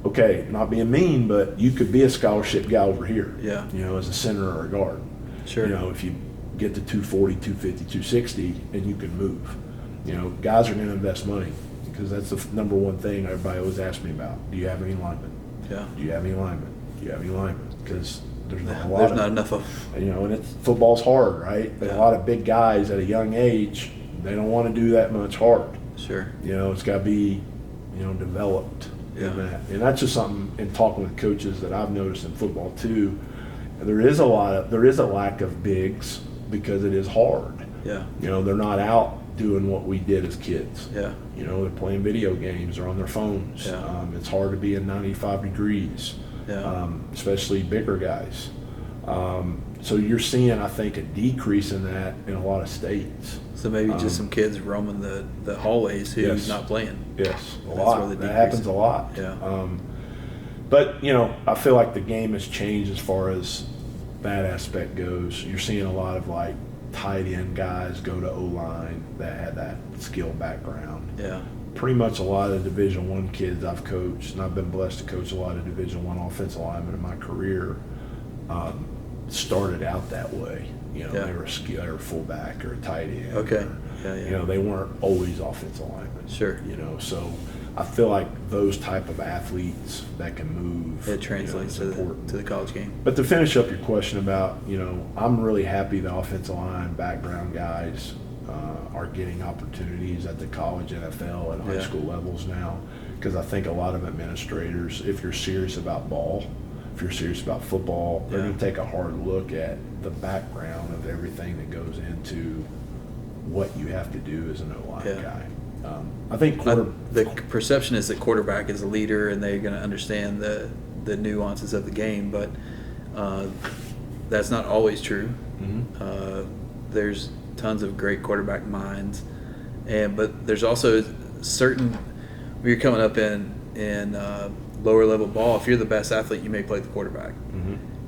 okay, not being mean, but you could be a scholarship guy over here.
Yeah.
As a center or a guard.
Sure.
If you get to 240, 250, 260, and you can move. Guys are going to invest money because that's the number one thing everybody always asks me about. Do you have any linemen?
Yeah.
Do you have any linemen? Do you have any linemen? Because there's not a lot.
There's not enough of them.
And football's hard, right? But a lot of big guys at a young age, they don't want to do that much hard.
Sure.
It's got to be, developed.
Yeah.
And that's just something in talking with coaches that I've noticed in football too. There is a lack of bigs because it is hard.
Yeah.
They're not out doing what we did as kids.
Yeah.
They're playing video games or on their phones.
Yeah.
It's hard to be in 95 degrees.
Yeah.
Especially bigger guys. So you're seeing, I think, a decrease in that in a lot of states.
So maybe just some kids roaming the hallways who's not playing.
Yes, a lot. That happens a lot.
Yeah.
But, I feel like the game has changed as far as that aspect goes. You're seeing a lot of, like, tight end guys go to O-line that had that skill background.
Yeah.
Pretty much a lot of Division I kids I've coached, and I've been blessed to coach a lot of Division I offensive linemen in my career, started out that way. They were a fullback or a tight end.
Okay.
Or, they weren't always offensive linemen.
Sure.
So I feel like those type of athletes that can move.
It translates to the college game.
But to finish up your question about, I'm really happy the offensive line background guys are getting opportunities at the college, NFL, and high school levels now, because I think a lot of administrators, if you're serious about ball, if you're serious about football, they're going to take a hard look at the background of everything that goes into what you have to do as an O-line guy. I think
the perception is that quarterback is a leader and they're going to understand the nuances of the game, but that's not always true.
Mm-hmm.
There's tons of great quarterback minds, but there's also certain when you're coming up in lower level ball. If you're the best athlete, you may play the quarterback,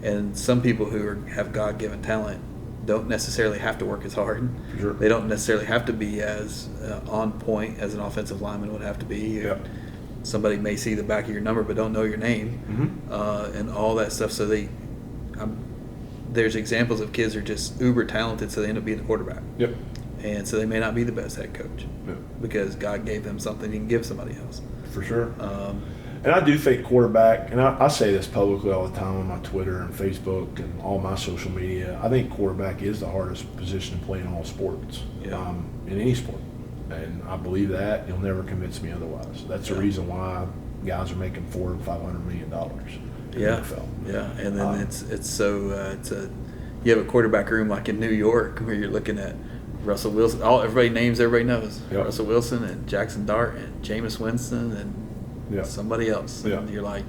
and some people who have God-given talent don't necessarily have to work as hard.
Sure.
They don't necessarily have to be as on point as an offensive lineman would have to be.
Yep.
Somebody may see the back of your number but don't know your name, and all that stuff. So there's examples of kids who are just uber talented, so they end up being the quarterback.
Yep.
And so they may not be the best head coach because God gave them something he can give somebody else.
For sure. And I do think quarterback, and I say this publicly all the time on my Twitter and Facebook and all my social media, I think quarterback is the hardest position to play in all sports, in any sport. And I believe that. You'll never convince me otherwise. That's the reason why guys are making $400 and $500 million in the NFL.
Yeah, and then you have a quarterback room like in New York where you're looking at Russell Wilson. Everybody knows. Yep. Russell Wilson and Jackson Dart and Jameis Winston and somebody else.
Yeah.
And you're like,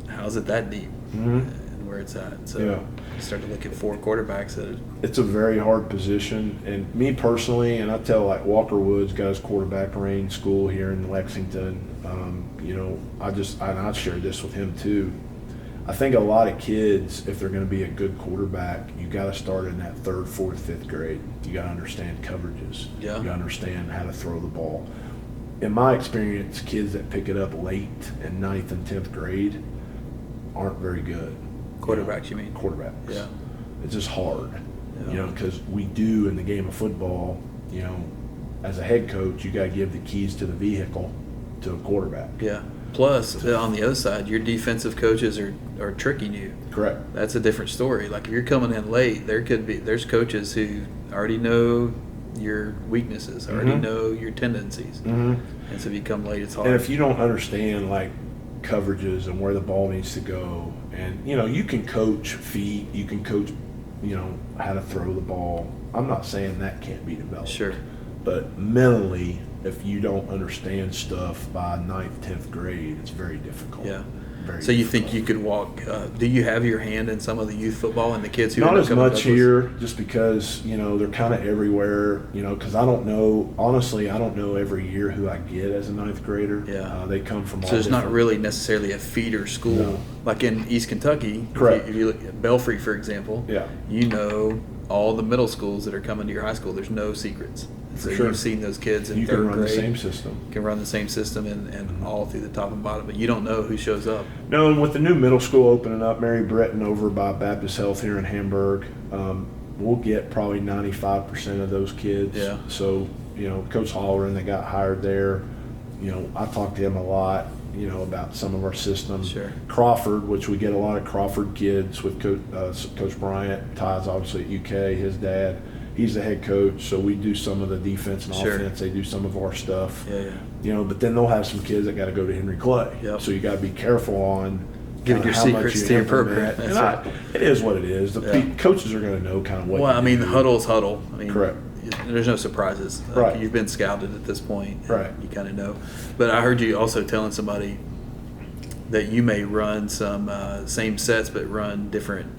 how's it that deep? And where it's at. So you start to look at four quarterbacks
it's a very hard position. And me personally, and I tell like Walker Woods got his quarterback range school here in Lexington. I shared this with him too. I think a lot of kids, if they're going to be a good quarterback, you got to start in that 3rd, 4th, 5th grade. You got to understand coverages.
Yeah.
You got to understand how to throw the ball. In my experience, kids that pick it up late in 9th and 10th grade aren't very good.
Quarterbacks, you mean?
Quarterbacks.
Yeah.
It's just hard,
Yeah.
because we do in the game of football, as a head coach, you got to give the keys to the vehicle to a quarterback.
Yeah. Plus, on the other side, your defensive coaches are tricking you.
Correct.
That's a different story. Like if you're coming in late, there's coaches who already know your weaknesses, already know your tendencies, and so if you come late, it's hard.
And if you don't understand like coverages and where the ball needs to go, and you can coach feet, you can coach, how to throw the ball. I'm not saying that can't be developed.
Sure.
But mentally, if you don't understand stuff by 9th, 10th grade, it's very difficult.
Yeah.
Very
so you
difficult.
think you could walk? Do you have your hand in some of the youth football and the kids who
not
end up
as
coming to
much
Douglas?
here, just because they're kind of everywhere. Because I don't know. Honestly, I don't know every year who I get as a 9th grader.
Yeah.
They come from.
So
all
there's not
different-
really necessarily a feeder school
No.
like in East Kentucky.
Correct.
If you look at Belfry, for example,
Yeah.
all the middle schools that are coming to your high school. There's no secrets. So
Sure.
you've seen those kids in
You
3rd
can run
grade.
the same system.
Can run the same system and all through the top and bottom, but you don't know who shows up.
No, and with the new middle school opening up, Mary Breton over by Baptist Health here in Hamburg, we'll get probably 95% of those kids.
Yeah.
So, Coach Holleran, they got hired there. I talked to him a lot, about some of our systems.
Sure.
Crawford, which we get a lot of Crawford kids with Coach Bryant. Ty's obviously at UK, his dad. He's the head coach, so we do some of the defense and
Sure.
offense. They do some of our stuff.
Yeah.
But then they'll have some kids that got to go to Henry Clay.
Yep.
So you got to be careful on
Giving
kinda
your
how much
secrets
you
to your
implement.
program.
And
That's
it is what it is. The coaches are going to know kind of what.
Well,
you
I mean,
do.
the huddle's huddle. I mean,
Correct.
There's no surprises.
Right.
You've been scouted at this point.
Right.
You kind of know. But I heard you also telling somebody that you may run some same sets, but run different.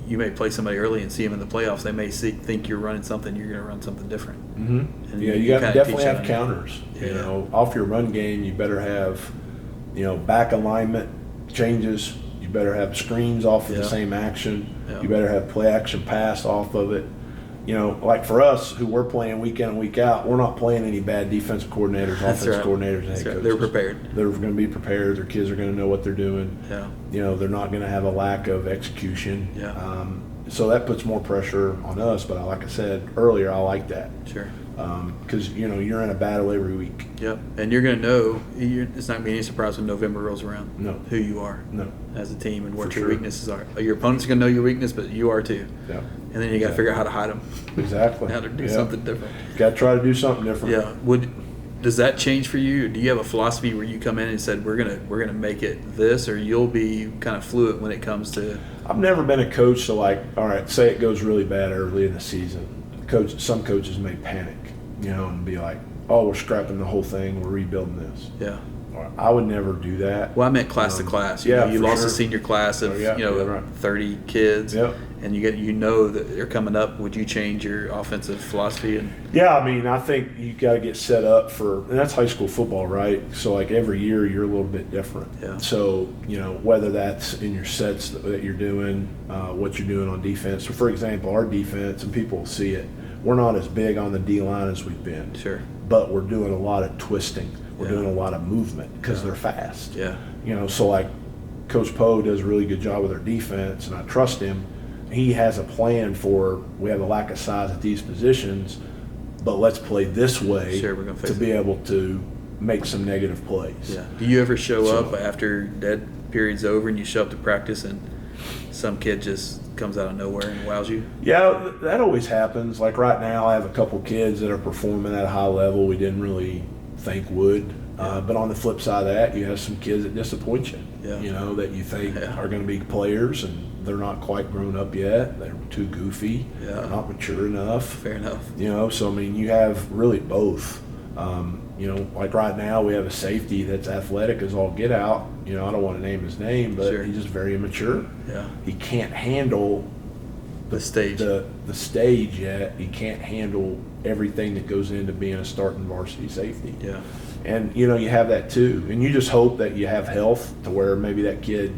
You may play somebody early and see them in the playoffs. They may think you're running something. You're going to run something different.
Mm-hmm.
And
Yeah, you got to
kinda
definitely
teach
have
them.
counters.
Yeah.
Off your run game, you better have, back alignment changes. You better have screens off of the same action.
Yeah.
You better have play action pass off of it. Like for us, who we're playing week in and week out, we're not playing any bad defensive coordinators,
That's
offensive
right.
coordinators, and
That's
head
right.
coaches.
They're prepared.
They're going to be prepared. Their kids are going to know what they're doing.
Yeah.
They're not going to have a lack of execution.
Yeah.
So that puts more pressure on us. But like I said earlier, I like that.
Sure.
Because, you're in a battle every week.
Yep. And you're going to know. It's not going to be any surprise when November rolls around.
No.
Who you are.
No.
As a team and what
For
your
sure.
weaknesses are. Your opponent's going to know your weakness, but you are too.
Yeah.
And then you got to figure out how to hide them.
Exactly.
How to do
Yeah.
something different.
Got to try to do something different.
Yeah. Does that change for you? Do you have a philosophy where you come in and said we're gonna make it this, or you'll be kind of fluid when it comes to?
I've never been a coach to all right, say it goes really bad early in the season. Some coaches may panic, and be like, oh, we're scrapping the whole thing, we're rebuilding this.
Yeah.
I would never do that.
Well, I meant class to class. You
yeah,
know, you
for
lost
sure.
a senior class of
Oh, yeah, right.
30 kids,
Yep.
and you know that they're coming up, would you change your offensive philosophy? And
Yeah, I mean, I think you got to get set up for, and that's high school football, right? So like every year you're a little bit different.
Yeah.
So, you know, whether that's in your sets that you're doing, what you're doing on defense. So for example, our defense, and people will see it, we're not as big on the D-line as we've been.
Sure.
But we're doing a lot of twisting. We're
Yeah.
doing a lot of movement because they're fast.
Yeah.
You know, so like Coach Poe does a really good job with our defense, and I trust him. He has a plan for, we have a lack of size at these positions, but let's play this way
Sure, we're gonna fix
to be able to make some negative plays.
Yeah. Do you ever show
So-
up after dead period's over and you show up to practice and some kid just comes out of nowhere and wows you?
Yeah, that always happens. Like right now, I have a couple kids that are performing at a high level we didn't really think would. But on the flip side of that, you have some kids that disappoint you.
Yeah.
You know, that you think
Yeah.
are going to be players, and they're not quite grown up yet. They're too goofy.
Yeah.
They're not mature enough.
Fair enough.
You know, so I mean, you have really both. You know, like right now, we have a safety that's athletic as all get out. You know, I don't want to name his name, but
Sure.
he's just very immature.
Yeah.
He can't handle
The stage.
the stage yet. He can't handle everything that goes into being a starting varsity safety.
Yeah.
And, you know, you have that too. And you just hope that you have health to where maybe that kid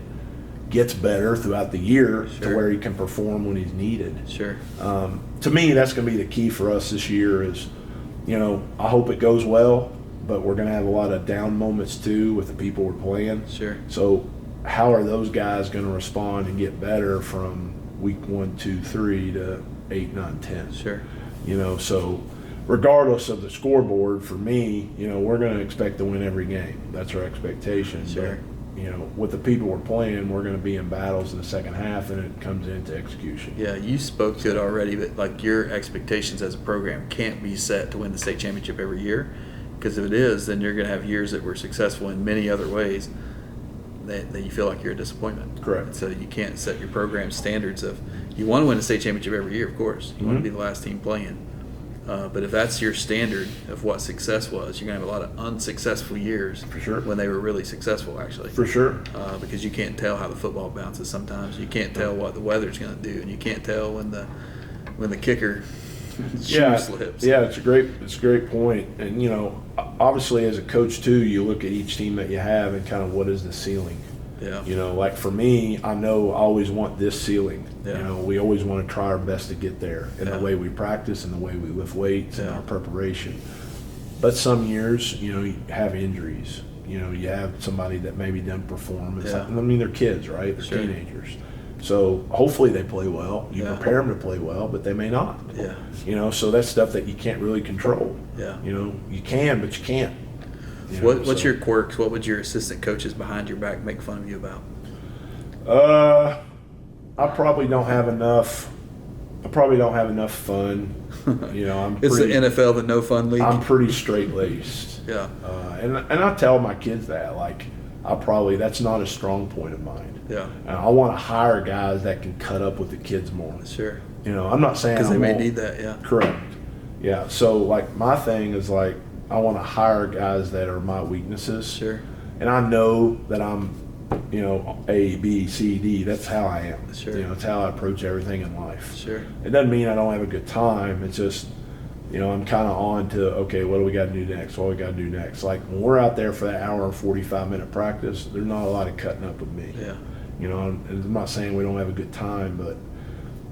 gets better throughout the year
Sure.
to where he can perform when he's needed.
Sure.
To me, that's going to be the key for us this year is, you know, I hope it goes well, but we're going to have a lot of down moments too with the people we're playing.
Sure.
So how are those guys going to respond and get better from week 1, 2, 3 to 8, 9, 10?
Sure.
You know, so regardless of the scoreboard, for me, you know, we're going to expect to win every game. That's our expectation.
Sure.
But, you know, with the people we're playing, we're going to be in battles in the second half, and it comes into execution.
Yeah, you spoke to it already, but like your expectations as a program can't be set to win the state championship every year, because if it is, then you're going to have years that were successful in many other ways that you feel like you're a disappointment.
Correct.
And so you can't set your program standards of, you want to win a state championship every year, of course. You want to be the last team playing. But if that's your standard of what success was, you're going to have a lot of unsuccessful years.
For sure.
When they were really successful, actually.
For sure.
Because you can't tell how the football bounces sometimes. You can't tell what the weather's going to do, and you can't tell when the kicker shoe slips.
Yeah, it's a great point. And, you know, obviously as a coach too, you look at each team that you have and kind of what is the ceiling.
Yeah.
You know, like for me, I know I always want this ceiling.
Yeah.
You know, we always want to try our best to get there in
Yeah.
the way we practice and the way we lift weights and
Yeah.
our preparation. But some years, you know, you have injuries. You know, you have somebody that maybe doesn't perform. It's
Yeah.
like, I mean, they're kids, right? They're
Sure.
teenagers. So hopefully they play well. You
Yeah.
prepare them to play well, but they may not.
Yeah.
You know, so that's stuff that you can't really control.
Yeah.
You know, you can, but you can't. You know,
What's
so-
your quirks? What would your assistant coaches behind your back make fun of you about?
I probably don't have enough. I probably don't have enough fun. You know, I'm
It's
pretty,
the NFL, the no fun league.
I'm pretty straight laced.
Yeah.
And I tell my kids that, like, that's not a strong point of mine.
Yeah.
And I want to hire guys that can cut up with the kids more.
Sure.
You know, I'm not saying
Because
I
they may
won't.
need that. Yeah.
Correct. Yeah. So like my thing is like I want to hire guys that are my weaknesses.
Sure.
And I know that I'm, you know, A, B, C, D. That's how I am.
Sure.
You know, it's how I approach everything in life.
Sure.
It doesn't mean I don't have a good time. It's just, you know, I'm kind of on to, okay, what do we got to do next? What do we got to do next? Like when we're out there for that hour and 45-minute practice, there's not a lot of cutting up with me.
Yeah.
You know, I'm not saying we don't have a good time, but,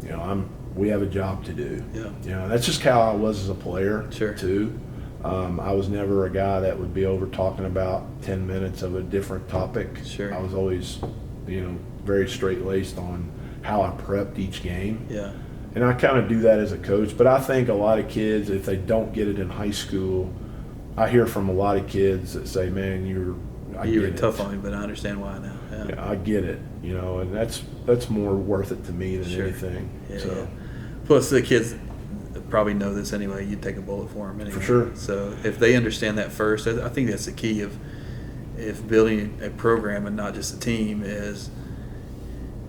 you know, we have a job to do.
Yeah.
You know, that's just how I was as a player,
Sure.
too. I was never a guy that would be over talking about 10 minutes of a different topic.
Sure.
I was always, you know, very straight-laced on how I prepped each game.
Yeah.
And I kind of do that as a coach. But I think a lot of kids, if they don't get it in high school, I hear from a lot of kids that say, man, you
were tough on me, but I understand why now. Yeah.
Yeah, I get it, you know, and that's more worth it to me than
Sure.
anything.
Yeah,
So.
yeah. Plus, the kids probably know this anyway. You'd take a bullet for them anyway.
For sure.
So if they understand that first, I think that's the key of if building a program and not just a team is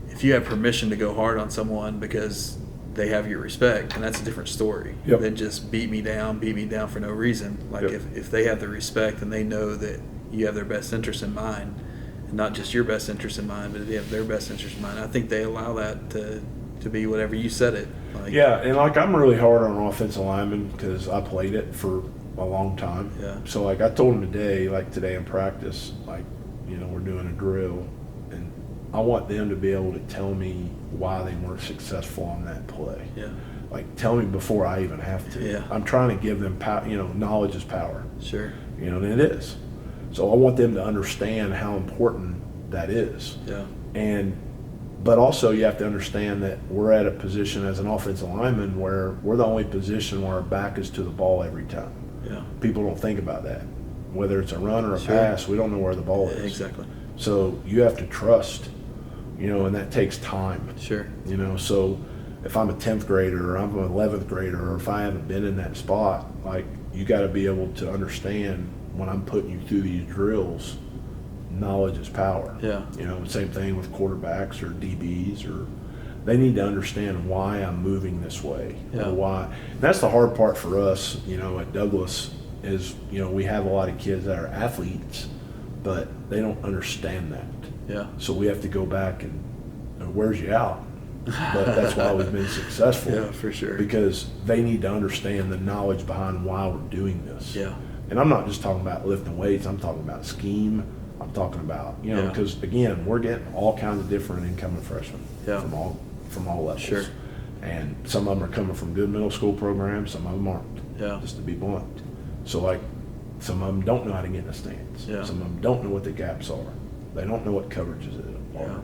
if you have permission to go hard on someone because they have your respect, and that's a different story
Yep.
than just beat me down for no reason. Like
Yep.
if they have the respect and they know that you have their best interest in mind, and not just your best interest in mind, but if you have their best interest in mind, I think they allow that to to be whatever you said it. Like,
Yeah, and like I'm really hard on offensive linemen because I played it for a long time.
Yeah.
So like I told them today in practice, like, you know, we're doing a drill, and I want them to be able to tell me why they weren't successful on that play.
Yeah.
Like tell me before I even have to.
Yeah.
I'm trying to give them knowledge is power.
Sure.
You know, and it is. So I want them to understand how important that is.
Yeah.
But also you have to understand that we're at a position as an offensive lineman where we're the only position where our back is to the ball every time.
Yeah.
People don't think about that. Whether it's a run or a
Sure.
pass, we don't know where the ball is.
Exactly.
So you have to trust, you know, and that takes time.
Sure.
You know, so if I'm a 10th grader or I'm an 11th grader or if I haven't been in that spot, like you got to be able to understand when I'm putting you through these drills, knowledge is power.
Yeah.
You know, same thing with quarterbacks or DBs, or they need to understand why I'm moving this way.
Yeah.
Or why. And that's the hard part for us, you know, at Douglass is, you know, we have a lot of kids that are athletes, but they don't understand that.
Yeah.
So we have to go back and wears you out. But that's why we've been successful.
Yeah, for sure.
Because they need to understand the knowledge behind why we're doing this.
Yeah.
And I'm not just talking about lifting weights. I'm talking about scheme. I'm talking about, you know,
Yeah.
because again, we're getting all kinds of different incoming freshmen
Yeah.
from all levels.
Sure.
And some of them are coming from good middle school programs. Some of them aren't.
Yeah.
Just to be blunt. So like, some of them don't know how to get in the stands.
Yeah.
Some of them don't know what the gaps are. They don't know what coverages are.
Yeah.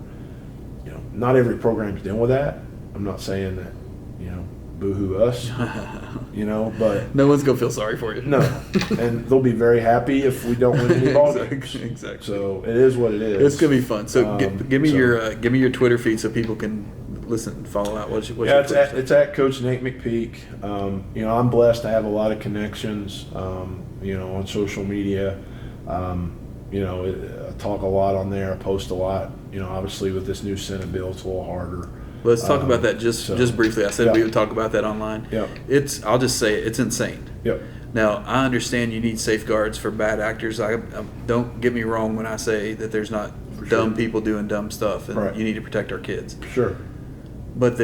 You know, not every program's dealing with that. I'm not saying that, you know, boo-hoo us, you know, but
No one's gonna feel sorry for you.
no. And they'll be very happy if we don't win any ball games.
Exactly.
So it is what it is.
It's gonna be fun. So give me
so-
give me your Twitter feed so people can listen and follow out. What's your
Yeah,
Twitter
it's at Coach Nate McPeek. You know, I'm blessed to have a lot of connections, you know, on social media. You know, I talk a lot on there. I post a lot. You know, obviously with this new Senate bill, it's a little harder.
Let's talk about that just briefly. I said
yeah.
we would talk about that online.
Yeah.
I'll just say it's insane.
Yep.
Now, I understand you need safeguards for bad actors. I don't get me wrong when I say that there's not dumb people doing dumb stuff, and
Right.
you need to protect our kids.
Sure.
But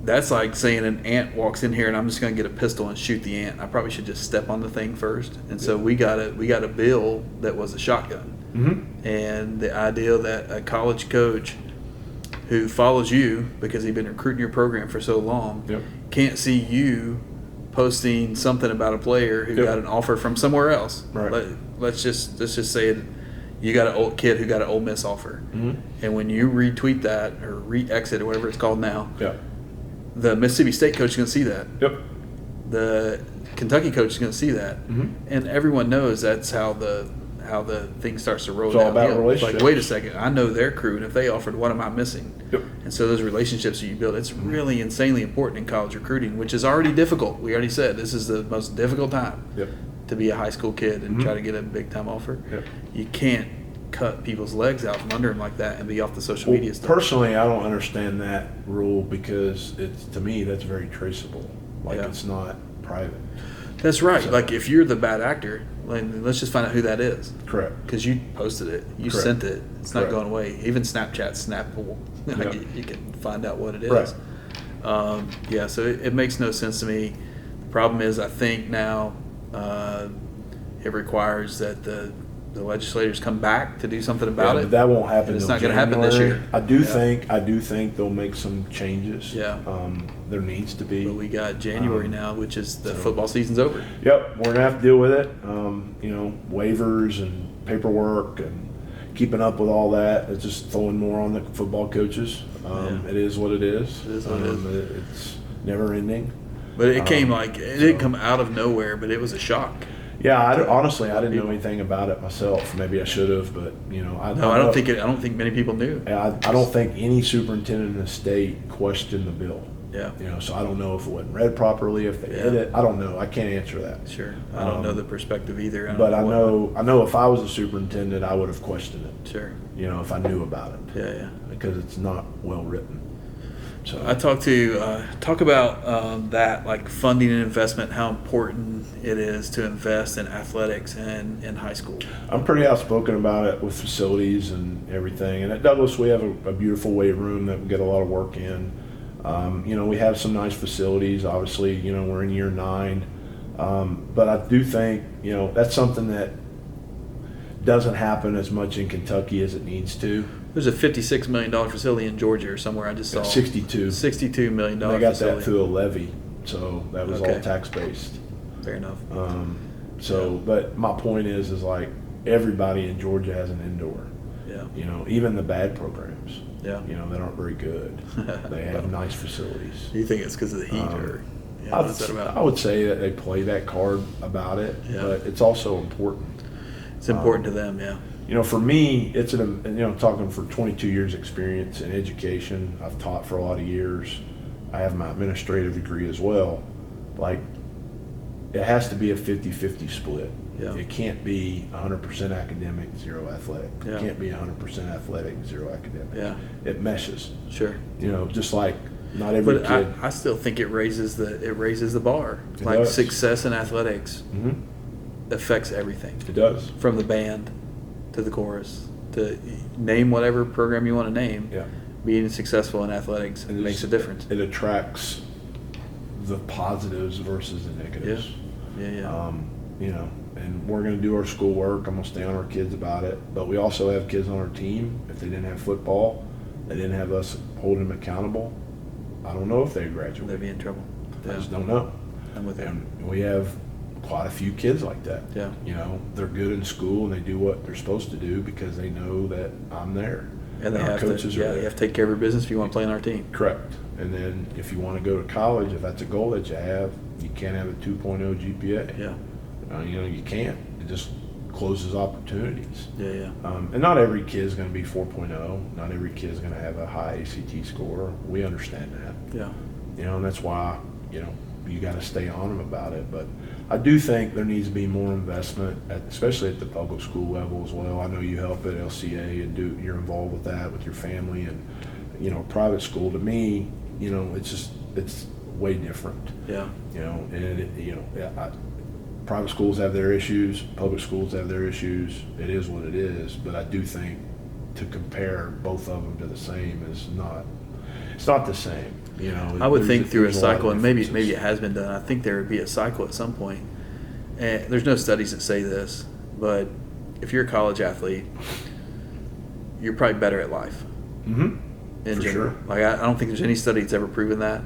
that's like saying an ant walks in here and I'm just going to get a pistol and shoot the ant. I probably should just step on the thing first. And so we got a bill that was a shotgun.
Mm-hmm.
And the idea that a college coach who follows you because he's been recruiting your program for so long
Yep.
can't see you posting something about a player who
Yep.
got an offer from somewhere else.
Right.
Let's just say it. You got an old kid who got an Ole Miss offer,
Mm-hmm.
and when you retweet that or re-exit or whatever it's called now,
Yeah.
the Mississippi State coach is going to see that.
Yep.
The Kentucky coach is going to see that,
Mm-hmm.
and everyone knows that's how the thing starts to roll
It's all
downhill.
about relationships.
Like, wait a second, I know their crew, and if they offered, what am I missing?
Yep.
And so those relationships that you build, it's really insanely important in college recruiting, which is already difficult. We already said this is the most difficult time
Yep.
to be a high school kid and
Mhm.
try to get a big time offer.
Yep.
You can't cut people's legs out from under them like that and be off the social
Well,
media stuff.
personally, I don't understand that rule because it's, to me, that's very traceable. Like
Yeah.
it's not private.
That's right.
So-
Like if you're the bad actor, like, let's just find out who that is.
Correct.
Because you posted it, you
Correct.
sent it. It's not
Correct.
going away. Even Snapchat's snappable. Like
Yeah.
you can find out what it is.
Right.
Yeah, so it makes no sense to me. The problem is, I think now it requires that the legislators come back to do something about
Yeah,
it.
but that won't happen.
And it's
till
not gonna happen this
January.
year.
I do
Yeah.
think they'll make some changes.
Yeah.
There needs to be.
But we got January
Um,
now, which is the
so-
football season's over.
Yep, we're gonna have to deal with it. You know, waivers and paperwork and keeping up with all that. It's just throwing more on the football coaches.
Yeah.
It is what it is.
It is what it is.
It's never ending.
But it came
Um,
like it didn't
so-
come out of nowhere, but it was a shock.
Yeah, honestly, I didn't know anything about it myself. Maybe I should have, but you know, I
I don't think many people knew.
I don't think any superintendent in the state questioned the bill.
Yeah,
You know, so I don't know if it wasn't read properly, if they
Yeah.
did it. I don't know. I can't answer that.
sure. I don't know the perspective either.
But I
what-
know if I was a superintendent, I would have questioned it.
Sure.
You know, if I knew about it,
Yeah.
because it's not well written. So
I talk about that, like funding and investment, how important it is to invest in athletics and in high school.
I'm pretty outspoken about it with facilities and everything. And at Douglass, we have a beautiful weight room that we get a lot of work in. We have some nice facilities. Obviously, we're in year 9. But I do think, that's something that doesn't happen as much in Kentucky as it needs to.
There's a $56 million facility in Georgia or somewhere I just saw.
62.
$62 million
They got
facility.
that through a levy, so that was all tax-based.
Fair enough.
But my point is like everybody in Georgia has an indoor.
Yeah.
Even the bad programs.
Yeah.
That aren't very good. They have nice facilities.
Do you think it's because of the heat or what is that about?
I would say that they play that card about it, but it's also important.
It's important to them, yeah.
For me, it's talking for 22 years experience in education. I've taught for a lot of years. I have my administrative degree as well. Like, it has to be a 50-50 split.
Yeah.
It can't be 100% academic, 0 athletic.
Yeah.
It can't be 100% athletic, 0 academic.
Yeah.
It meshes.
Sure.
Just like not every kid.
I still think it raises the bar.
It does.
Success in athletics affects everything.
It does.
From the band to the chorus to name whatever program you want to name.
Yeah.
Being successful in athletics makes a difference.
It attracts the positives versus the negatives.
Yeah.
And we're going to do our schoolwork. I'm going to stay on our kids about it. But we also have kids on our team. If they didn't have football, they didn't have us holding them accountable, I don't know if they'd graduate.
They'd be in trouble.
I just don't know.
I'm with you.
And we have quite a few kids like that.
Yeah.
They're good in school and they do what they're supposed to do because they know that I'm there.
And they have
coaches
to,
are there.
you have to take care of your business if you want to play on our team.
Correct. And then if you want to go to college, if that's a goal that you have, you can't have a 2.0 GPA.
Yeah.
You can't. It just closes opportunities.
Yeah.
And not every kid is going to be 4.0. Not every kid is going to have a high ACT score. We understand that.
Yeah.
And that's why, you got to stay on them about it. But I do think there needs to be more investment, especially at the public school level as well. I know you help at LCA and you're involved with that with your family and, private school. To me, it's way different.
Yeah.
Private schools have their issues, public schools have their issues. It is what it is. But I do think to compare both of them to the same is it's not the same.
I would think through a cycle, and maybe
differences.
it has been done. I think there would be a cycle at some point. And there's no studies that say this, but if you're a college athlete, you're probably better at life.
Mm-hmm.
In
For
general.
sure.
Like I don't think there's any study that's ever proven that.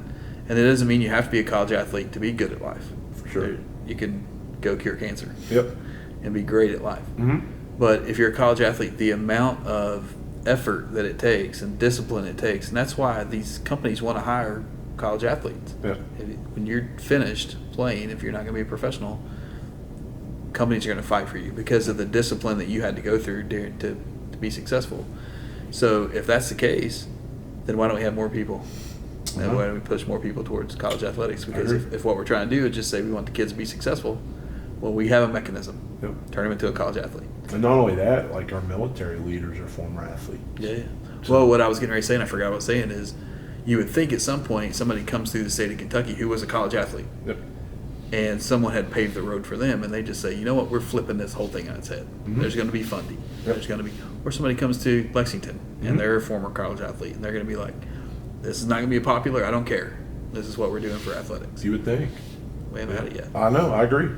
And it doesn't mean you have to be a college athlete to be good at life.
For sure.
You can go cure cancer.
Yep.
And be great at life.
Mm-hmm.
But if you're a college athlete, the amount of effort that it takes and discipline it takes, and that's why these companies want to hire college athletes.
Yeah.
When you're finished playing, if you're not going to be a professional, companies are going to fight for you because of the discipline that you had to go through to be successful. So if that's the case, then why don't we have more people? And why don't we push more people towards college athletics? Because if what we're trying to do is just say we want the kids to be successful, well, we have a mechanism.
Yep.
Turn them into a college athlete.
And not only that, like our military leaders are former athletes.
Yeah. Well, what I was getting ready to say, and I forgot what I was saying, is you would think at some point somebody comes through the state of Kentucky who was a college athlete.
Yep.
And someone had paved the road for them, and they just say, you know what, we're flipping this whole thing on its head.
Mm-hmm.
There's going to be funding.
Yep.
There's going to be, or somebody comes to Lexington, and they're a former college athlete, and they're going to be like, this is not going to be popular. I don't care. This is what we're doing for athletics.
You would think.
We haven't had it yet.
I know. I agree.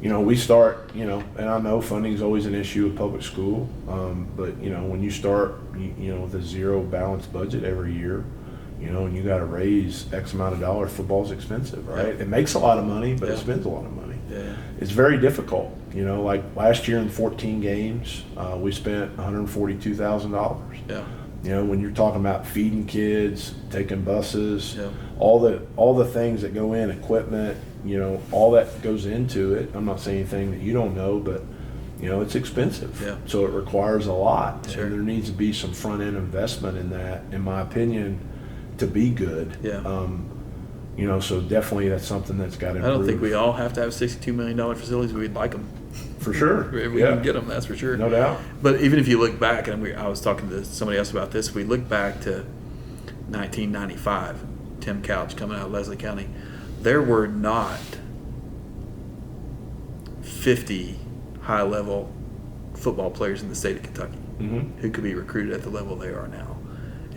We start, and I know funding is always an issue with public school. But, when you start, with a zero balanced budget every year, and you got to raise X amount of dollars, football's expensive, right?
Yeah.
It makes a lot of money, but it spends a lot of money.
Yeah.
It's very difficult. Like last year in 14 games, we spent $142,000.
Yeah.
When you're talking about feeding kids, taking buses,
Yeah.
all the things that go in, equipment, all that goes into it. I'm not saying anything that you don't know, but it's expensive.
Yeah.
So it requires a lot.
Sure.
And there needs to be some front end investment in that, in my opinion, to be good.
Yeah.
So definitely that's something that's got to improve.
I don't think we all have to have $62 million facilities. We'd like them.
For sure.
If we can get them, that's for sure.
No doubt.
But even if you look back, and I was talking to somebody else about this, if we look back to 1995, Tim Couch coming out of Leslie County, there were not 50 high-level football players in the state of Kentucky who could be recruited at the level they are now.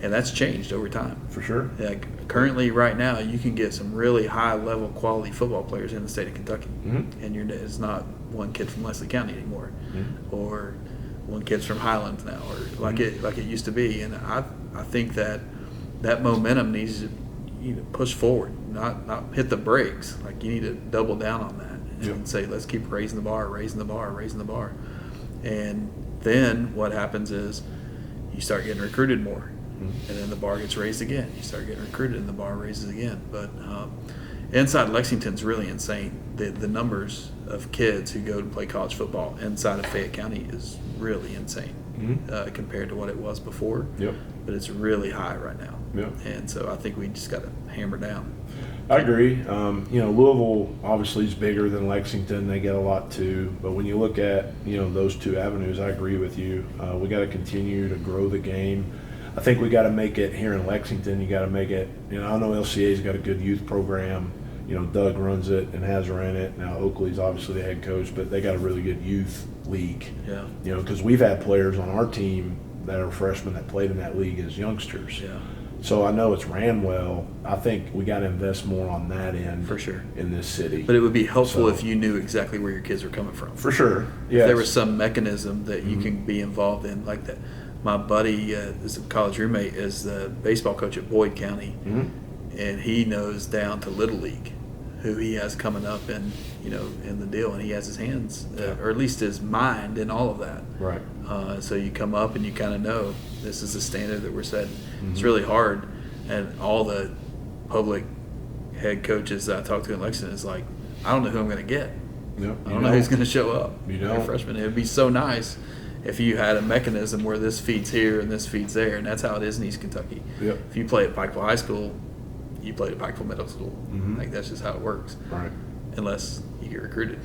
And that's changed over time.
For sure.
Like currently, right now, you can get some really high-level quality football players in the state of Kentucky, and it's not one kid from Leslie County anymore, or one kid's from Highlands now, or like it used to be. And I think that momentum needs to push forward, not hit the brakes. Like you need to double down on that and say, let's keep raising the bar. And then what happens is you start getting recruited more. And then the bar gets raised again. You start getting recruited, and the bar raises again. But inside Lexington's really insane. The numbers of kids who go to play college football inside of Fayette County is really insane compared to what it was before.
Yep.
But it's really high right now.
Yep.
And so I think we just got to hammer down.
I agree. Louisville obviously is bigger than Lexington. They get a lot too. But when you look at those two avenues, I agree with you. We got to continue to grow the game. I think we got to make it here in Lexington. You got to make it. I know LCA's got a good youth program. Doug runs it and has ran it. Now Oakley's obviously the head coach, but they got a really good youth league.
Yeah.
Because we've had players on our team that are freshmen that played in that league as youngsters.
Yeah.
So I know it's ran well. I think we got to invest more on that end
for sure
in this city.
But it would be helpful if you knew exactly where your kids were coming from.
For sure.
If there was some mechanism that you can be involved in like that. My buddy, is a college roommate, is the baseball coach at Boyd County, and he knows down to Little League who he has coming up in the deal, and he has his hands, or at least his mind in all of that.
Right.
So you come up and you kind of know this is the standard that we're setting. It's really hard, and all the public head coaches that I talk to in Lexington is like, I don't know who I'm going to get.
Yep.
I don't know who's going to show up.
Freshman.
It would be so nice if you had a mechanism where this feeds here and this feeds there, and that's how it is in East Kentucky.
Yep.
If you play at Pikeville High School, you play at Pikeville Middle School. Like that's just how it works.
Right.
Unless you get recruited.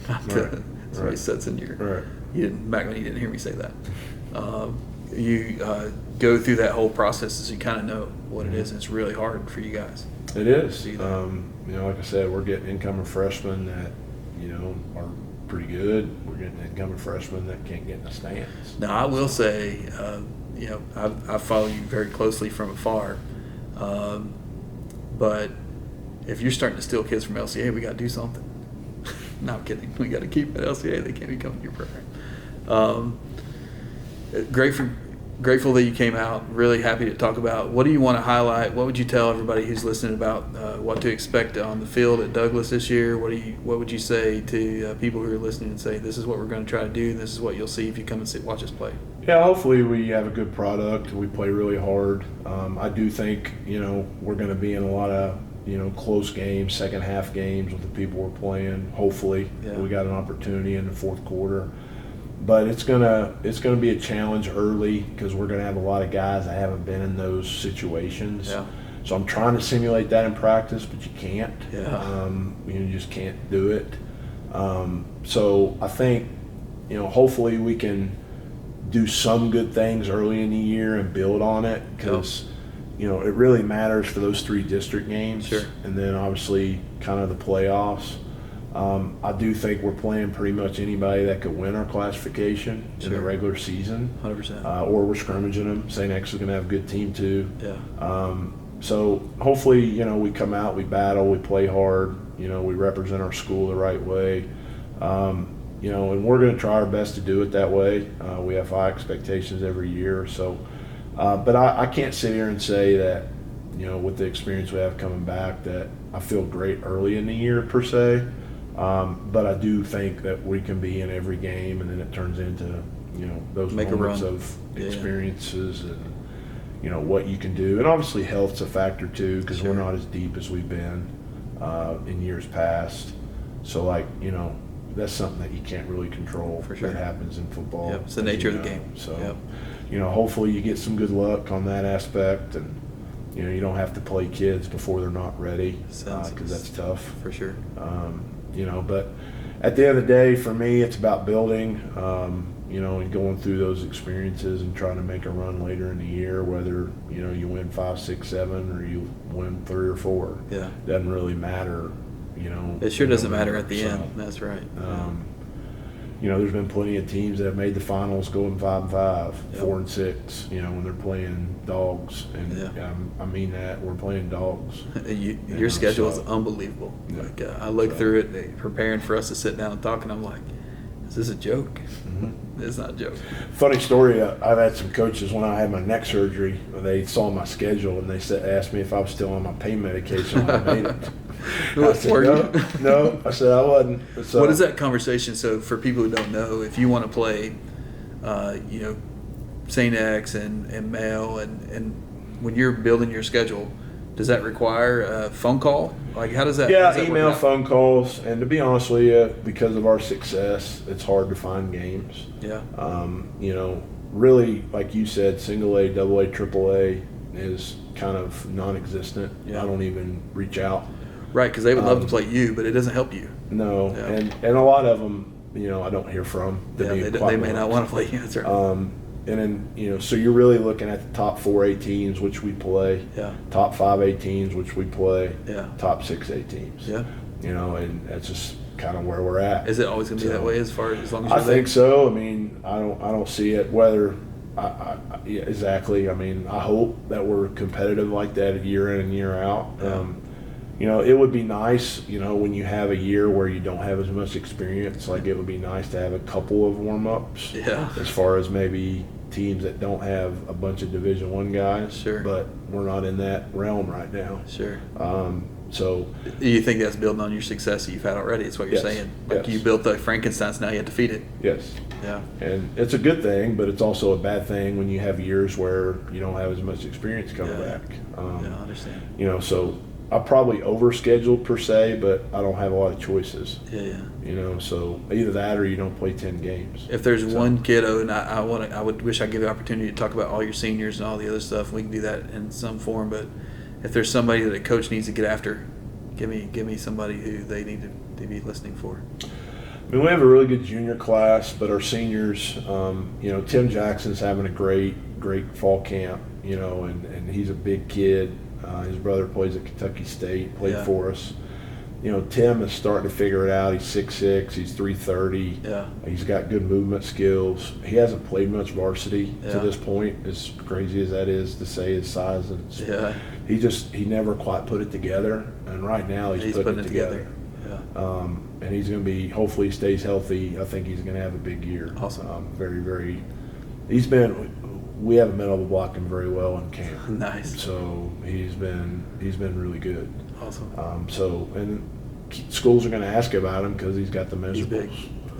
Right.
Sets in your.
Right.
Back when you didn't hear me say that. You go through that whole process so you kind of know what it is, and it's really hard for you guys.
It is. Like I said, we're getting incoming freshmen that are pretty good. We're getting incoming freshmen that can't get in the stands.
Now, I will say, I follow you very closely from afar, but if you're starting to steal kids from LCA, we got to do something. No, I'm kidding. We got to keep them at LCA. They can't be coming to your program. Grateful that you came out. Really happy to talk about. What do you want to highlight? What would you tell everybody who's listening about what to expect on the field at Douglass this year? What would you say to people who are listening and say, this is what we're going to try to do, and this is what you'll see if you come and watch us play?
Yeah, hopefully we have a good product. We play really hard. I do think, we're going to be in a lot of, close games, second half games with the people we're playing. Hopefully we got an opportunity in the fourth quarter. But it's gonna be a challenge early because we're gonna have a lot of guys that haven't been in those situations.
Yeah.
So I'm trying to simulate that in practice, but you can't.
Yeah.
You just can't do it. So I think, hopefully we can do some good things early in the year and build on it because, it really matters for those 3 district games.
Sure.
And then obviously kind of the playoffs. I do think we're playing pretty much anybody that could win our classification in the regular season.
100%.
Or we're scrimmaging them. St. X is going to have a good team too.
Yeah.
So hopefully, we come out, we battle, we play hard, we represent our school the right way. And we're going to try our best to do it that way. We have high expectations every year. So, but I can't sit here and say that, with the experience we have coming back, that I feel great early in the year per se. But I do think that we can be in every game, and then it turns into, those moments of experiences and, what you can do. And obviously health's a factor too, because we're not as deep as we've been in years past. So that's something that you can't really control.
For sure.
That happens in football.
Yep. It's the nature of the game.
So, hopefully you get some good luck on that aspect, and you don't have to play kids before they're not ready, because that's tough.
For sure.
But at the end of the day, for me, it's about building, and going through those experiences and trying to make a run later in the year, whether, you win 5, 6, 7, or you win 3 or 4.
Yeah.
Doesn't really matter,
It sure doesn't matter at the end. That's right.
there's been plenty of teams that have made the finals going 5-5,
Yep.
4-6. When they're playing dogs, and
Yeah.
I mean that we're playing dogs.
Your schedule is
so-
unbelievable.
Yeah.
Like I look through it, preparing for us to sit down and talk, and I'm like, is this a joke?
Mm-hmm.
It's not a joke.
Funny story. I've had some coaches when I had my neck surgery. They saw my schedule and they asked me if I was still on my pain medication when I made it. I said,
Were
no,
you?
no. I said I wasn't. So,
What is that conversation? So for people who don't know, if you want to play, St. X and Male, and when you're building your schedule, does that require a phone call? Like how does that?
Yeah,
how does that
email,
work out?
phone calls, and to be honest with you, because of our success, it's hard to find games.
Yeah.
Really, like you said, single A, double A, triple A is kind of non-existent.
Yeah.
I don't even reach out.
Right, because they would love to play you, but it doesn't help you.
No,
Yeah.
and a lot of them, I don't hear from.
Yeah, they may not want to play you. That's right.
And then, so you're really looking at the top 4A teams, which we play.
Yeah.
Top 5A teams, which we play.
Yeah.
Top 6A teams.
Yeah.
And that's just kind of where we're at.
Is it always going to be that way as long as you're
I
there?
think so. I mean, I don't see it. Whether yeah, exactly. I mean, I hope that we're competitive like that year in and year out.
Yeah.
It would be nice, when you have a year where you don't have as much experience. Like, it would be nice to have a couple of warm-ups.
Yeah.
As far as maybe teams that don't have a bunch of Division I guys.
Sure.
But we're not in that realm right now.
Sure.
So.
Do you think that's building on your success that you've had already? It's what you're
Yes.
saying. Like
Yes.
you built the Frankensteins, now you have to feed it.
Yes.
Yeah.
And it's a good thing, but it's also a bad thing when you have years where you don't have as much experience coming
Yeah.
back.
I understand.
So I probably overscheduled per se, but I don't have a lot of choices.
Yeah.
So either that or you don't play 10 games.
If there's one kiddo, and I would wish I give you the opportunity to talk about all your seniors and all the other stuff. We can do that in some form, but if there's somebody that a coach needs to get after, give me somebody who they need to be listening for.
I mean, we have a really good junior class, but our seniors, Tim Jackson's having a great fall camp, and he's a big kid. His brother plays at Kentucky State, played for us. Tim is starting to figure it out. He's 6'6", he's 330.
Yeah.
He's got good movement skills. He hasn't played much varsity to
Yeah.
this point, as crazy as that is to say his size. And
Yeah.
he never quite put it together, and right now he's putting it together.
Yeah.
And he's going to be, hopefully he stays healthy. I think he's going to have a big year.
Awesome.
Very, very, we haven't been able to block him very well in camp.
Nice.
So he's been really good.
Awesome.
And schools are going to ask about him because he's got the measurables.
He's big.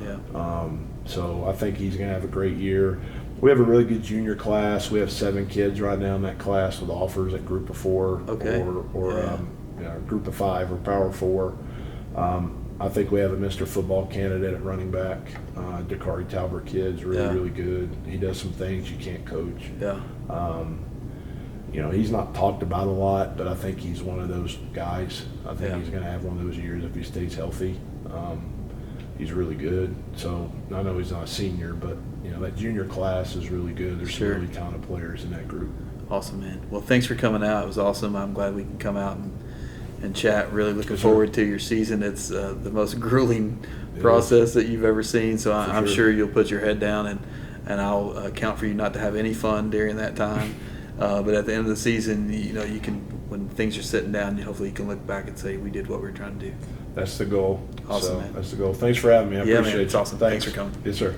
Yeah.
So I think he's going to have a great year. We have a really good junior class. We have 7 kids right now in that class with offers at Group of 4
Okay.
or Group of 5 or Power 4. I think we have a Mr. Football candidate at running back. Dakari Talbert kid's really good. He does some things you can't coach.
Yeah.
He's not talked about a lot, but I think he's one of those guys. I think he's going to have one of those years if he stays healthy. He's really good. So I know he's not a senior, but that junior class is really good. There's some really talented players in that group.
Awesome, man. Well, thanks for coming out. It was awesome. I'm glad we can come out and chat. Really looking forward to your season. It's the most grueling process that you've ever seen. So I'm sure you'll put your head down, and I'll count for you not to have any fun during that time. But at the end of the season, you can, when things are sitting down, hopefully you can look back and say we did what we were trying to do.
That's the goal.
Awesome, man.
That's the goal. Thanks for having me. I appreciate it.
It's awesome. Thanks for coming.
Yes, sir.